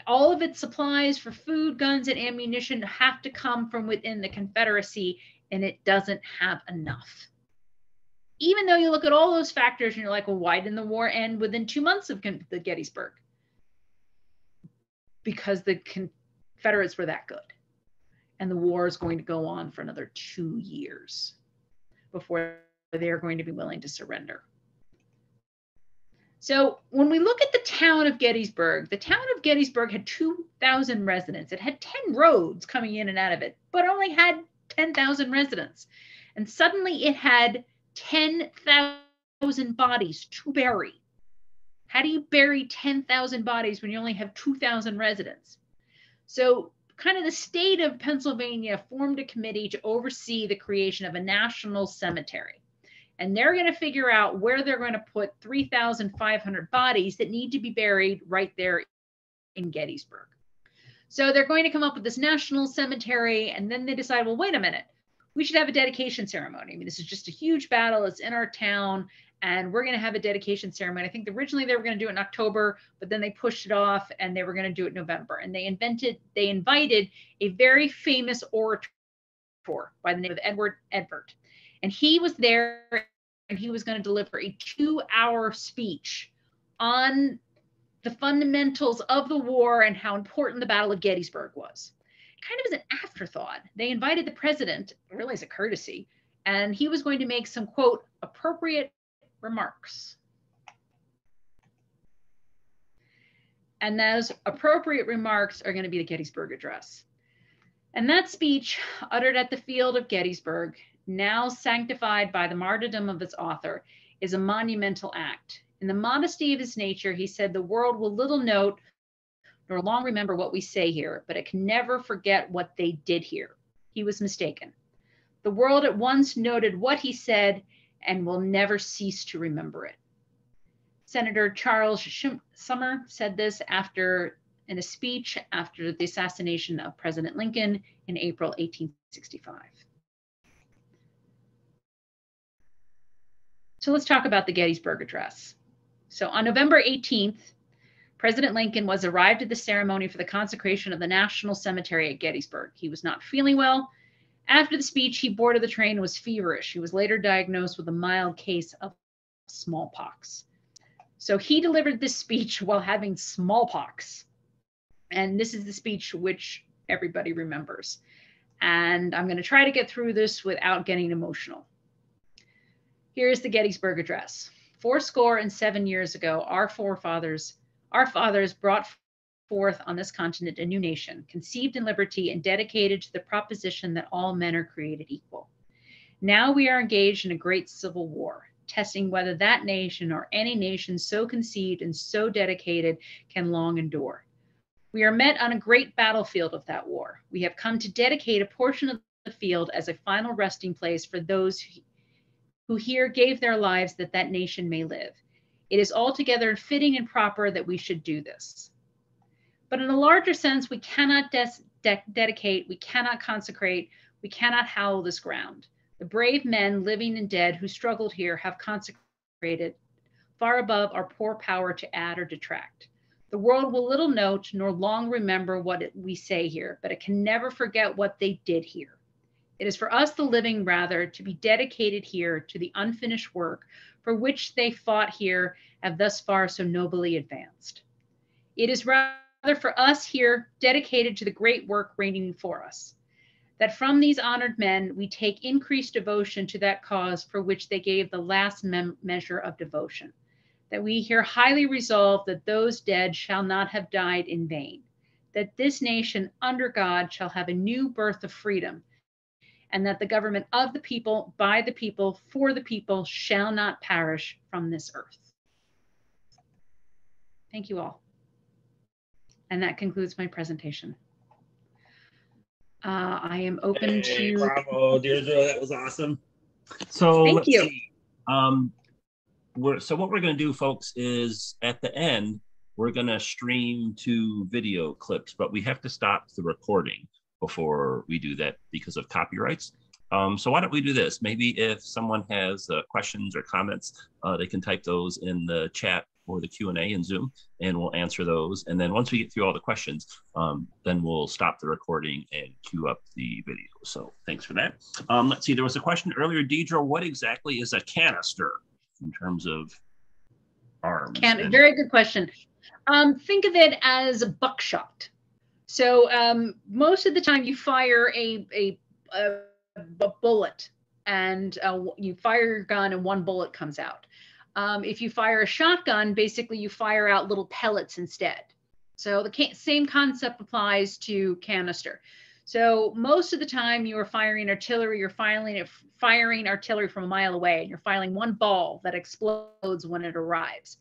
All of its supplies for food, guns, and ammunition have to come from within the Confederacy, and it doesn't have enough. Even though you look at all those factors and you're like, well, why didn't the war end within 2 months of the Gettysburg? Because the Confederates were that good. And the war is going to go on for another 2 years before they're going to be willing to surrender. So when we look at the town of Gettysburg had 2,000 residents. It had 10 roads coming in and out of it, but only had 10,000 residents. And suddenly it had 10,000 bodies to bury. How do you bury 10,000 bodies when you only have 2,000 residents? So kind of the state of Pennsylvania formed a committee to oversee the creation of a national cemetery. And they're going to figure out where they're going to put 3,500 bodies that need to be buried right there in Gettysburg. So they're going to come up with this national cemetery, and then they decide, well, wait a minute, we should have a dedication ceremony. I mean, this is just a huge battle. It's in our town, and we're going to have a dedication ceremony. I think originally they were going to do it in October, but then they pushed it off, and they were going to do it in November. And they invited a very famous orator by the name of Edward Everett. And he was there, and he was going to deliver a 2-hour speech on the fundamentals of the war and how important the Battle of Gettysburg was. Kind of as an afterthought, they invited the president, really as a courtesy, and he was going to make some, quote, appropriate remarks. And those appropriate remarks are going to be the Gettysburg Address. And that speech, uttered at the field of Gettysburg, now sanctified by the martyrdom of its author, is a monumental act. In the modesty of his nature, he said, the world will little note nor long remember what we say here, but it can never forget what they did here. He was mistaken. The world at once noted what he said and will never cease to remember it. Senator Charles Sumner said this in a speech after the assassination of President Lincoln in April 1865. So let's talk about the Gettysburg Address. So on November 18th, President Lincoln arrived at the ceremony for the consecration of the National Cemetery at Gettysburg. He was not feeling well. After the speech, he boarded the train and was feverish. He was later diagnosed with a mild case of smallpox. So he delivered this speech while having smallpox. And this is the speech which everybody remembers. And I'm going to try to get through this without getting emotional. Here's the Gettysburg Address. 77 years ago, our fathers brought forth on this continent a new nation, conceived in liberty and dedicated to the proposition that all men are created equal. Now we are engaged in a great civil war, testing whether that nation or any nation so conceived and so dedicated can long endure. We are met on a great battlefield of that war. We have come to dedicate a portion of the field as a final resting place for those who here gave their lives that that nation may live. It is altogether fitting and proper that we should do this. But in a larger sense, we cannot dedicate, we cannot consecrate, we cannot hallow this ground. The brave men, living and dead, who struggled here have consecrated created, far above our poor power to add or detract. The world will little note nor long remember what we say here, but it can never forget what they did here. It is for us, the living, rather, to be dedicated here to the unfinished work for which they fought here, have thus far so nobly advanced. It is rather for us here dedicated to the great work reigning before us, that from these honored men we take increased devotion to that cause for which they gave the last measure of devotion, that we here highly resolve that those dead shall not have died in vain, that this nation under God shall have a new birth of freedom, and that the government of the people, by the people, for the people, shall not perish from this earth. Thank you all. And that concludes my presentation. I am open to... Bravo, Deirdre, that was awesome. So Thank let's you. see. So what we're going to do, folks, is at the end, we're going to stream 2 video clips, but we have to stop the recording before we do that because of copyrights. So why don't we do this? Maybe if someone has questions or comments, they can type those in the chat or the Q&A in Zoom, and we'll answer those. And then once we get through all the questions, then we'll stop the recording and queue up the video. So thanks for that. Let's see, there was a question earlier, Deirdre, what exactly is a canister in terms of arms? Very good question. Think of it as buckshot. So most of the time you fire a bullet, and you fire your gun and one bullet comes out. If you fire a shotgun, basically you fire out little pellets instead. So the same concept applies to canister. So most of the time you are firing artillery, you're firing artillery from a mile away, and you're firing one ball that explodes when it arrives.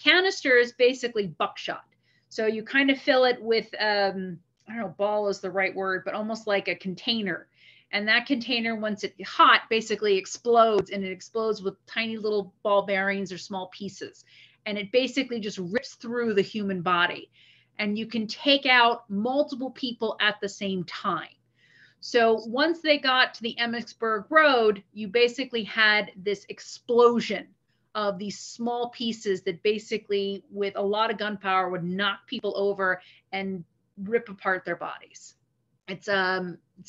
Canister is basically buckshot. So you kind of fill it with, I don't know, ball is the right word, but almost like a container. And that container, once it's hot, basically explodes, and it explodes with tiny little ball bearings or small pieces. And it basically just rips through the human body. And you can take out multiple people at the same time. So once they got to the Emmitsburg Road, you basically had this explosion of these small pieces that basically, with a lot of gunpowder, would knock people over and rip apart their bodies. It's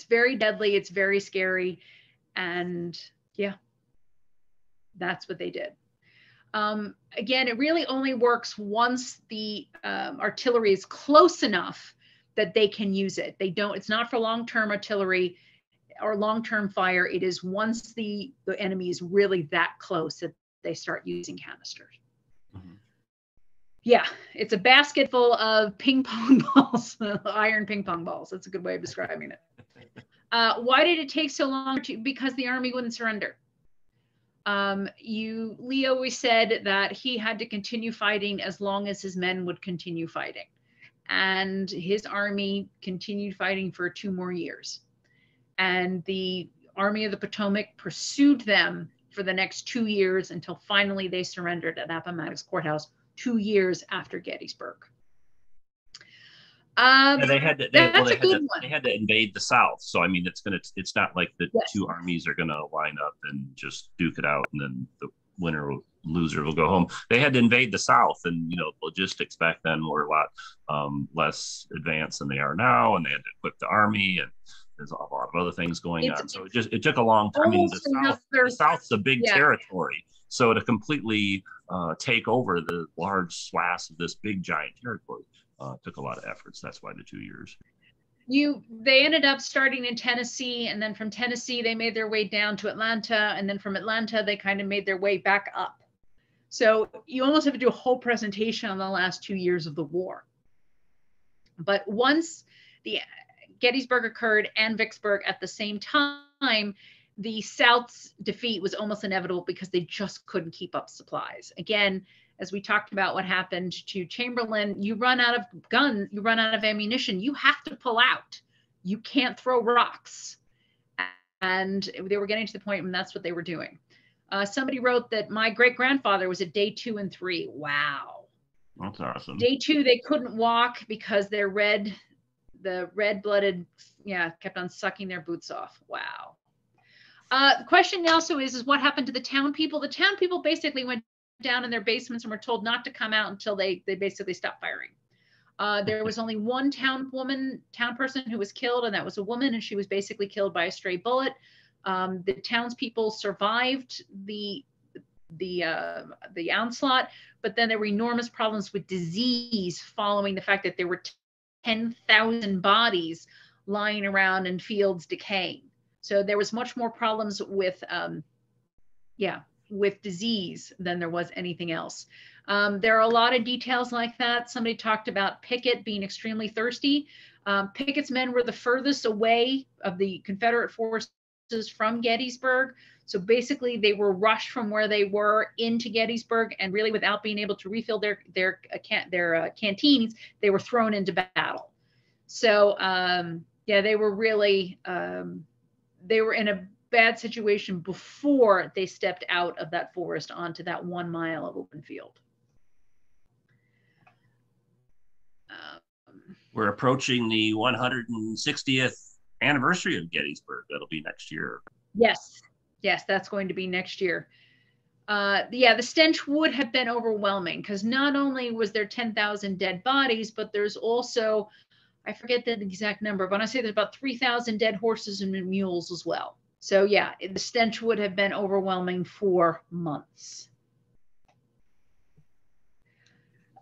very deadly. It's very scary. And yeah, that's what they did. Again, it really only works once the artillery is close enough that they can use it. It's not for long-term artillery or long-term fire. It is once the enemy is really that close that they start using canisters. Mm-hmm. Yeah, it's a basket full of ping pong balls, iron ping pong balls. That's a good way of describing it. Why did it take so long? Because the Army wouldn't surrender. Lee always said that he had to continue fighting as long as his men would continue fighting. And his army continued fighting for 2 more years. And the Army of the Potomac pursued them for the next 2 years until finally they surrendered at Appomattox Courthouse 2 years after Gettysburg. Yeah, they had to invade the South. So I mean, it's not like the yes. 2 armies are gonna line up and just duke it out, and then the loser will go home. They had to invade the South, and logistics back then were a lot less advanced than they are now, and they had to equip the army, and there's a lot of other things going on. So it took a long time. I mean, the South's a big territory, so to completely take over the large swaths of this big giant territory took a lot of efforts. That's why the 2 years. They ended up starting in Tennessee, and then from Tennessee they made their way down to Atlanta, and then from Atlanta they kind of made their way back up. So you almost have to do a whole presentation on the last 2 years of the war. But once the Gettysburg occurred and Vicksburg at the same time, the South's defeat was almost inevitable because they just couldn't keep up supplies. Again, as we talked about what happened to Chamberlain, you run out of guns, you run out of ammunition, you have to pull out. You can't throw rocks. And they were getting to the point when that's what they were doing. Somebody wrote that my great-grandfather was at day 2 and 3. Wow. That's awesome. Day 2, they couldn't walk because the red-blooded, kept on sucking their boots off. Wow. The question also is what happened to the town people? The town people basically went down in their basements and were told not to come out until they basically stopped firing. There was only one town person who was killed, and that was a woman, and she was basically killed by a stray bullet. The townspeople survived the onslaught, but then there were enormous problems with disease following the fact that there were 10,000 bodies lying around in fields decaying. So there was much more problems with disease than there was anything else. There are a lot of details like that. Somebody talked about Pickett being extremely thirsty. Pickett's men were the furthest away of the Confederate forces from Gettysburg. So basically they were rushed from where they were into Gettysburg, and really without being able to refill their canteens, they were thrown into battle. So they were really, they were in a bad situation before they stepped out of that forest onto that 1 mile of open field. We're approaching the 160th anniversary of Gettysburg. That'll be next year. Yes, that's going to be next year. The stench would have been overwhelming, because not only was there 10,000 dead bodies, but there's also, I forget the exact number, but I say there's about 3,000 dead horses and mules as well. So yeah, the stench would have been overwhelming for months.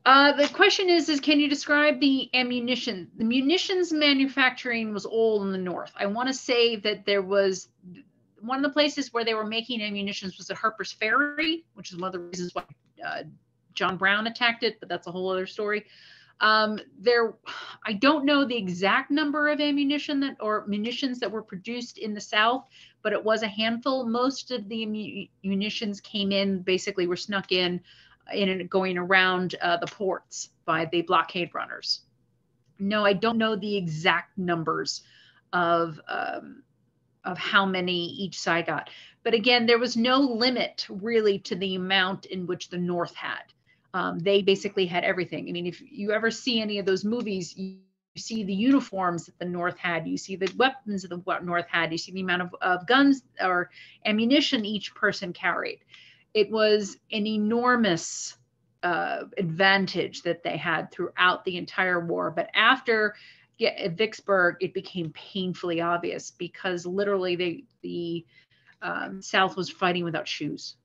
The question is can you describe the ammunition? The munitions manufacturing was all in the North. I want to say that there was one of the places where they were making ammunitions was at Harper's Ferry, which is one of the reasons why John Brown attacked it, but that's a whole other story. I don't know the exact number of munitions that were produced in the South, but it was a handful. Most of the munitions came in, basically were snuck in and going around the ports by the blockade runners. No, I don't know the exact numbers of how many each side got. But again, there was no limit really to the amount in which the North had. They basically had everything. I mean, if you ever see any of those movies, you see the uniforms that the North had, you see the weapons that the North had, you see the amount of guns or ammunition each person carried. It was an enormous advantage that they had throughout the entire war. But after Vicksburg, it became painfully obvious, because literally the South was fighting without shoes.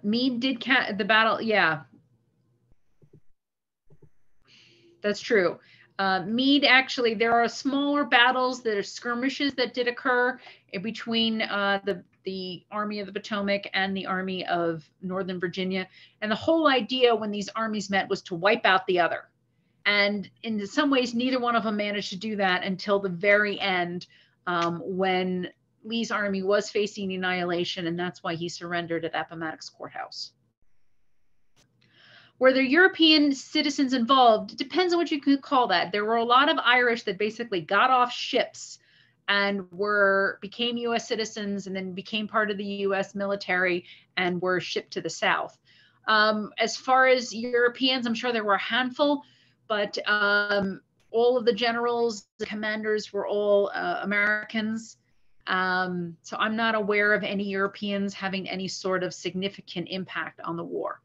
Mead did the battle. Yeah, that's true. Mead, actually, there are smaller battles that are skirmishes that did occur in between the Army of the Potomac and the Army of Northern Virginia. And the whole idea when these armies met was to wipe out the other. And in some ways, neither one of them managed to do that until the very end, when Lee's army was facing annihilation, and that's why he surrendered at Appomattox Courthouse. Were there European citizens involved? It depends on what you could call that. There were a lot of Irish that basically got off ships and became U.S. citizens, and then became part of the U.S. military and were shipped to the South. As far as Europeans, I'm sure there were a handful, but all of the generals, the commanders were all Americans. So I'm not aware of any Europeans having any sort of significant impact on the war.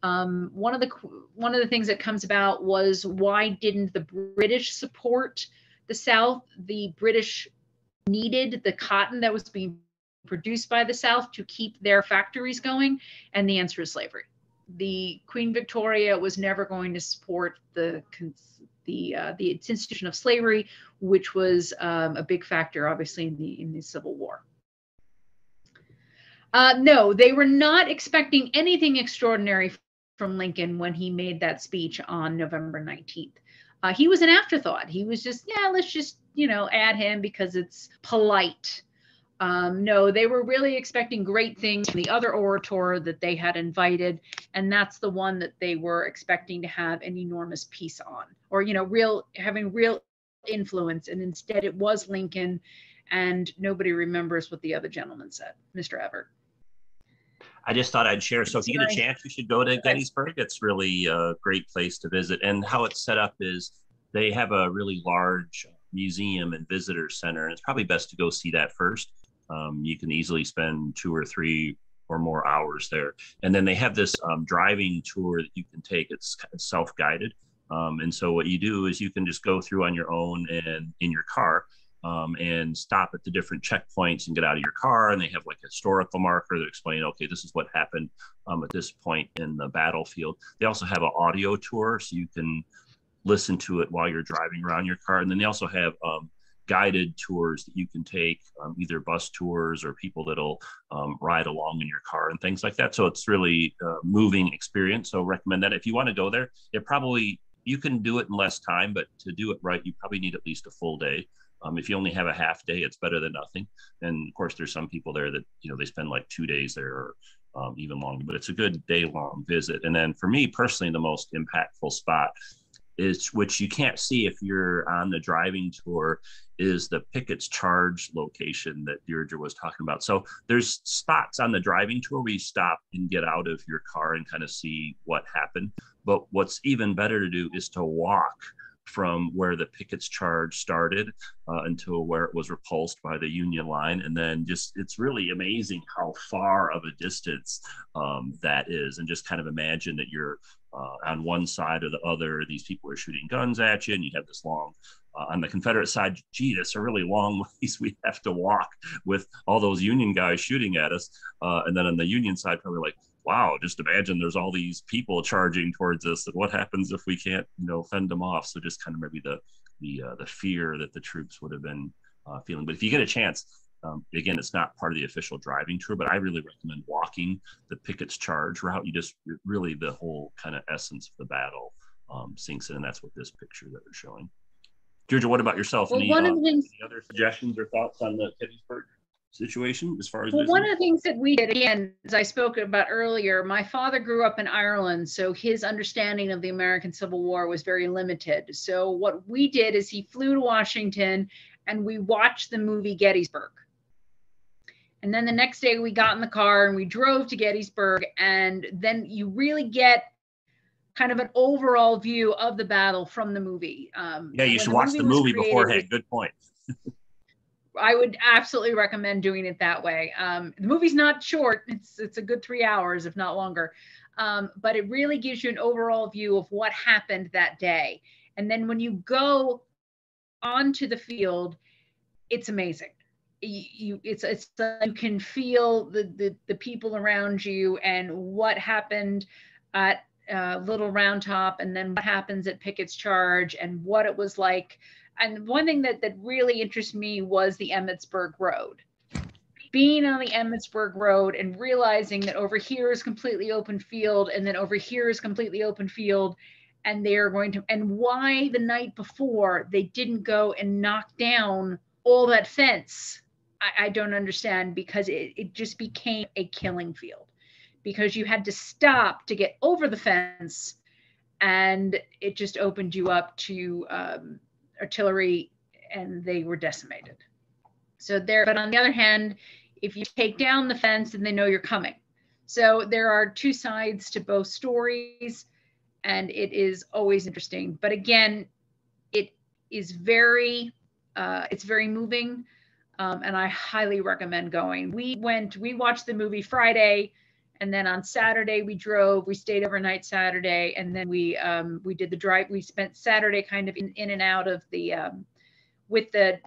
One of the things that comes about was, why didn't the British support the South? The British needed the cotton that was being produced by the South to keep their factories going, and the answer is slavery. The Queen Victoria was never going to support the institution of slavery, which was a big factor, obviously, in the Civil War. No, they were not expecting anything extraordinary from Lincoln when he made that speech on November 19th. He was an afterthought. He was just, yeah, let's just, add him because it's polite. No, they were really expecting great things from the other orator that they had invited, and that's the one that they were expecting to have an enormous piece on, or having real influence. And instead, it was Lincoln, and nobody remembers what the other gentleman said, Mr. Everett. I just thought I'd share. So if you get a chance, you should go to Gettysburg. It's really a great place to visit, and how it's set up is they have a really large museum and visitor center, and it's probably best to go see that first. You can easily spend 2 or 3 or more hours there. And then they have this driving tour that you can take. It's kind of self-guided. And so what you do is you can just go through on your own and in your car, and stop at the different checkpoints and get out of your car. And they have like a historical marker that explain, okay, this is what happened at this point in the battlefield. They also have an audio tour, so you can listen to it while you're driving around your car. And then they also have guided tours that you can take, either bus tours or people that'll ride along in your car and things like that. So it's really a moving experience. So recommend that. If you want to go there, you can do it in less time, but to do it right, you probably need at least a full day. If you only have a half day, it's better than nothing. And of course, there's some people there that, they spend like 2 days there or even longer, but it's a good day-long visit. And then for me personally, the most impactful spot is, which you can't see if you're on the driving tour, is the Picketts Charge location that Deirdre was talking about. So there's spots on the driving tour where you stop and get out of your car and kind of see what happened. But what's even better to do is to walk from where the Picketts Charge started until where it was repulsed by the Union line. And then it's really amazing how far of a distance that is. And just kind of imagine that you're on one side or the other, these people are shooting guns at you, and you have this long, on the Confederate side, gee, that's a really long ways we have to walk with all those Union guys shooting at us. And then on the Union side, probably like, wow, just imagine there's all these people charging towards us, and what happens if we can't, fend them off? So just kind of maybe the fear that the troops would have been feeling. But if you get a chance, again, it's not part of the official driving tour, but I really recommend walking the Picketts Charge route. Really the whole kind of essence of the battle sinks in, and that's what this picture that they're showing. Deirdre, what about yourself? Well, any other suggestions or thoughts on the Gettysburg situation as far as one of the things that we did, again, as I spoke about earlier, my father grew up in Ireland, so his understanding of the American Civil War was very limited. So what we did is he flew to Washington and we watched the movie Gettysburg. And then the next day we got in the car and we drove to Gettysburg, and then you really get kind of an overall view of the battle from the movie. Yeah, you should watch the movie beforehand. Good point. I would absolutely recommend doing it that way. The movie's not short. It's a good 3 hours, if not longer. But it really gives you an overall view of what happened that day. And then when you go onto the field, it's amazing. You can feel the people around you and what happened at Little Round Top, and then what happens at Picketts Charge, and what it was like. And one thing that really interested me was the Emmitsburg Road. Being on the Emmitsburg Road and realizing that over here is completely open field, and then over here is completely open field, and they are going to, and why the night before they didn't go and knock down all that fence, I don't understand, because it just became a killing field, because you had to stop to get over the fence, and it just opened you up to artillery, and they were decimated. So but on the other hand, if you take down the fence, and they know you're coming. So there are two sides to both stories, and it is always interesting. But again, it is it's very moving, and I highly recommend going. We watched the movie Friday, and then on Saturday we drove. We stayed overnight Saturday, and then we did the drive. We spent Saturday kind of in and out of the with the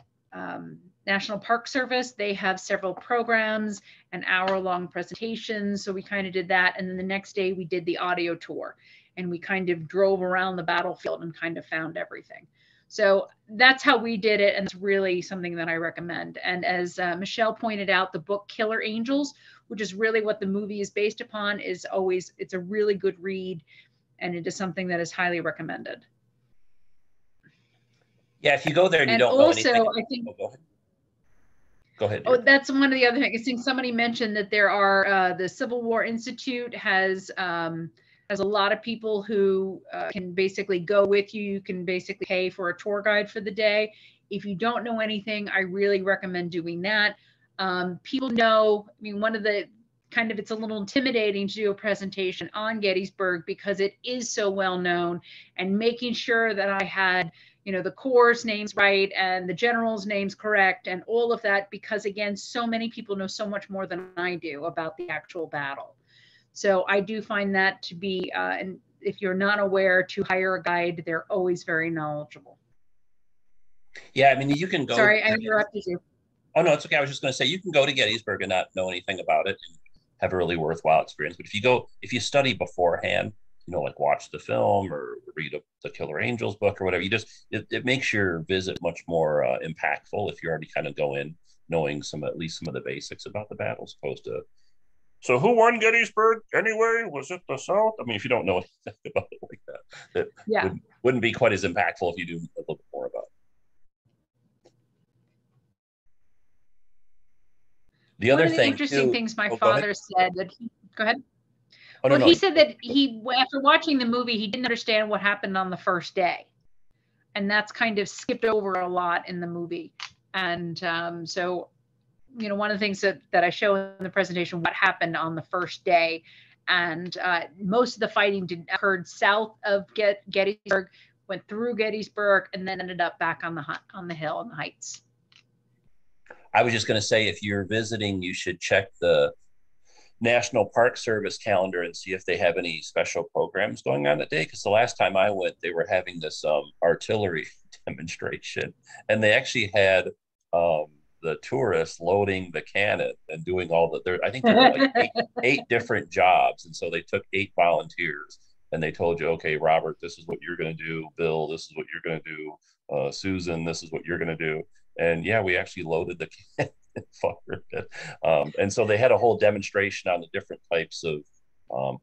National Park Service. They have several programs, an hour-long presentations. So we kind of did that, and then the next day we did the audio tour, and we kind of drove around the battlefield and kind of found everything. So that's how we did it, and it's really something that I recommend. And as Michelle pointed out, the book Killer Angels, which is really what the movie is based upon, it's a really good read, and it is something that is highly recommended. Yeah, if you go there and you don't know anything. I think, go ahead. Oh, that's one of the other things. I think somebody mentioned that there are the Civil War Institute has a lot of people who can basically go with you. You can basically pay for a tour guide for the day. If you don't know anything, I really recommend doing that. People know, I mean, one of the it's a little intimidating to do a presentation on Gettysburg because it is so well known, and making sure that I had, the Corps' names right and the general's names correct and all of that, because again, so many people know so much more than I do about the actual battle. So I do find that to be, and if you're not aware, to hire a guide, they're always very knowledgeable. Yeah, I mean, you can go. Sorry, I interrupted you. Oh, no, it's okay. I was just going to say, you can go to Gettysburg and not know anything about it and have a really worthwhile experience. But if you study beforehand, like watch the film or read the Killer Angels book or whatever, it makes your visit much more impactful if you already kind of go in knowing at least some of the basics about the battle, as opposed to, so who won Gettysburg anyway? Was it the South? I mean, if you don't know anything about it like that, wouldn't be quite as impactful if you do a little bit more about it. The other thing, interesting things my father said that go ahead. Well, he said that after watching the movie, he didn't understand what happened on the first day, and that's kind of skipped over a lot in the movie. And so, one of the things that I show in the presentation, what happened on the first day, and most of the fighting occurred south of Gettysburg, went through Gettysburg, and then ended up back on the hill on the heights. I was just going to say, if you're visiting, you should check the National Park Service calendar and see if they have any special programs going on that day. Because the last time I went, they were having this artillery demonstration, and they actually had the tourists loading the cannon and doing I think there were like eight different jobs. And so they took 8 volunteers and they told you, okay, Robert, this is what you're going to do. Bill, this is what you're going to do. Susan, this is what you're going to do. And yeah, we actually loaded the cannon and fired it. And so they had a whole demonstration on the different types of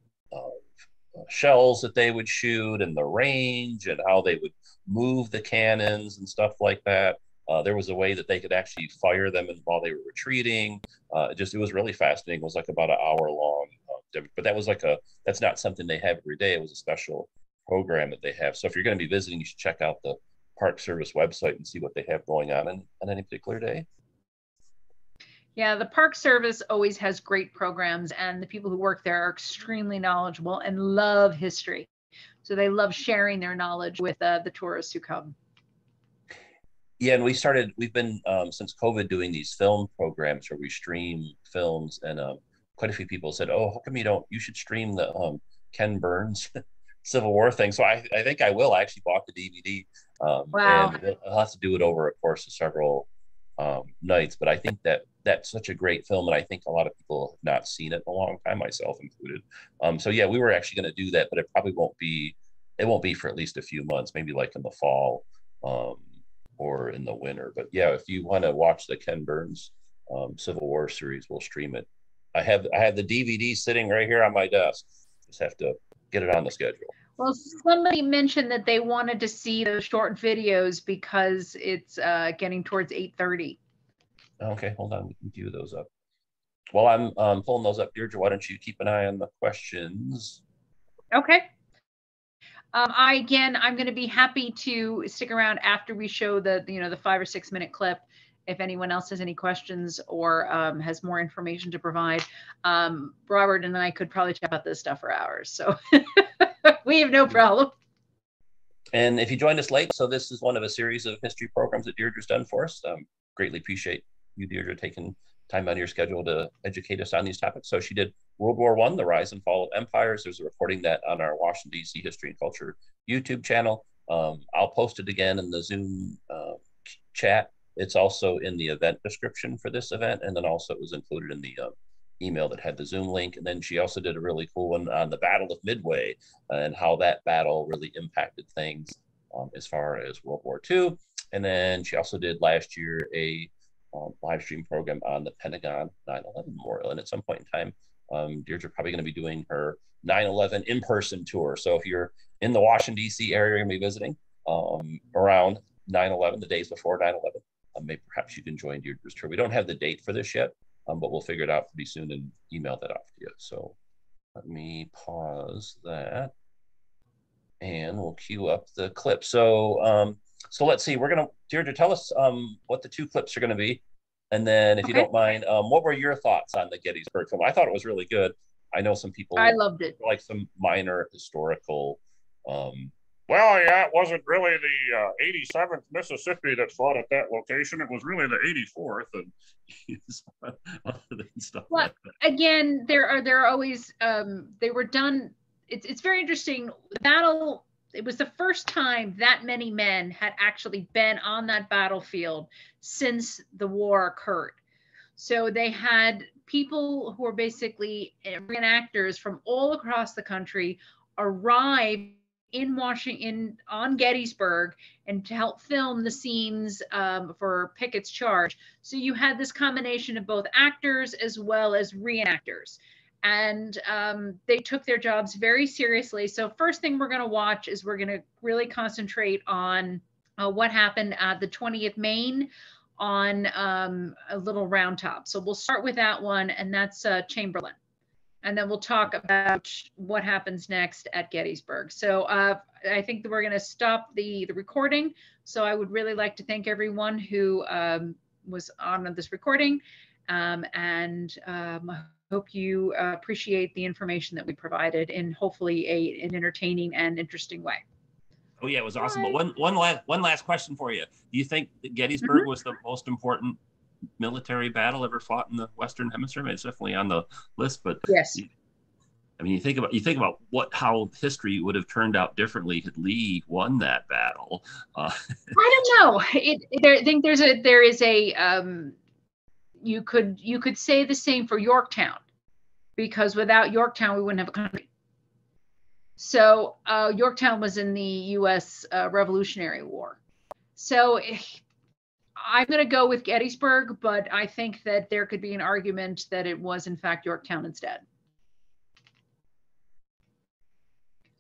shells that they would shoot and the range and how they would move the cannons and stuff like that. There was a way that they could actually fire them while they were retreating. It was really fascinating. It was like about an hour long, but that's not something they have every day. It was a special program that they have. So if you're going to be visiting, you should check out the Park Service website and see what they have going on any particular day. Yeah, the Park Service always has great programs, and the people who work there are extremely knowledgeable and love history. So they love sharing their knowledge with the tourists who come. Yeah, and we've been since COVID doing these film programs where we stream films, and quite a few people said, oh, how come you should stream the Ken Burns Civil War thing. So I think I will. I actually bought the DVD. Wow. And I'll have to do it over a course of several nights, but I think that's such a great film, and I think a lot of people have not seen it in a long time, myself included. So yeah, we were actually going to do that, but it probably won't be for at least a few months, maybe like in the fall or in the winter. But yeah, if you want to watch the Ken Burns Civil War series, we'll stream it. I have the DVD sitting right here on my desk. Just have to get it on the schedule. Well, somebody mentioned that they wanted to see those short videos because it's getting towards 8:30. Okay, hold on. We can queue those up. While I'm pulling those up, Deirdre, why don't you keep an eye on the questions? Okay. I'm going to be happy to stick around after we show the 5 or 6 minute clip. If anyone else has any questions or has more information to provide, Robert and I could probably chat about this stuff for hours. So we have no problem. And if you joined us late, so this is one of a series of history programs that Deirdre's done for us. Greatly appreciate you, Deirdre, taking time out of your schedule to educate us on these topics. So she did World War I, the rise and fall of empires. There's a recording that on our Washington, D.C. History and Culture YouTube channel. I'll post it again in the Zoom chat. It's also in the event description for this event, and then also it was included in the email that had the Zoom link. And then she also did a really cool one on the Battle of Midway and how that battle really impacted things as far as World War II. And then she also did last year a live stream program on the Pentagon 9/11 Memorial. And at some point in time, Deirdre probably going to be doing her 9/11 in-person tour. So if you're in the Washington, D.C. area, you're going to be visiting around 9/11, the days before 9/11, maybe perhaps you can join Deirdre's tour. We don't have the date for this yet, but we'll figure it out pretty soon and email that off to you. So let me pause that and we'll queue up the clip. So let's see, Deirdre, tell us what the 2 clips are going to be. And then if you don't mind, what were your thoughts on the Gettysburg film? I thought it was really good. I know some people I loved it. like some minor historical Well, yeah, it wasn't really the 87th Mississippi that fought at that location. It was really the 84th, and other than stuff Well, like that. again, there are always they were done. It's very interesting. The battle. It was the first time that many men had actually been on that battlefield since the war occurred. So they had people who were basically reenactors from all across the country arrive in Washington on Gettysburg and to help film the scenes for Picketts Charge. So you had this combination of both actors as well as reenactors. And they took their jobs very seriously. So first thing we're going to watch is we're going to really concentrate on what happened at the 20th Maine on a Little Round Top. So we'll start with that one, and that's Chamberlain. And then we'll talk about what happens next at Gettysburg. So I think that we're going to stop the recording. So I would really like to thank everyone who was on this recording. I hope you appreciate the information that we provided in hopefully an entertaining and interesting way. Oh yeah, it was awesome. But one last question for you. Do you think that Gettysburg was the most important military battle ever fought in the Western Hemisphere? I mean, it's definitely on the list, but yes. I mean, you think about how history would have turned out differently had Lee won that battle. I don't know. I think there is a you could say the same for Yorktown, because without Yorktown we wouldn't have a country. So Yorktown was in the U.S. Revolutionary War. So I'm going to go with Gettysburg, but I think that there could be an argument that it was in fact Yorktown instead.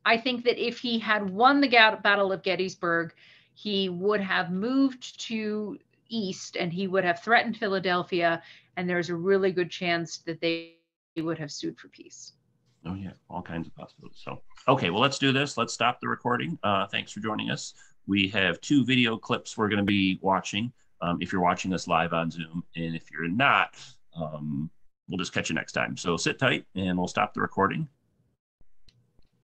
I think that if he had won the Battle of Gettysburg, he would have moved to east and he would have threatened Philadelphia, and there's a really good chance that they would have sued for peace. Oh yeah, all kinds of possibilities. So, okay, well, let's do this. Let's stop the recording. Thanks for joining us. We have 2 video clips we're going to be watching if you're watching us live on Zoom, and if you're not, we'll just catch you next time. So sit tight and we'll stop the recording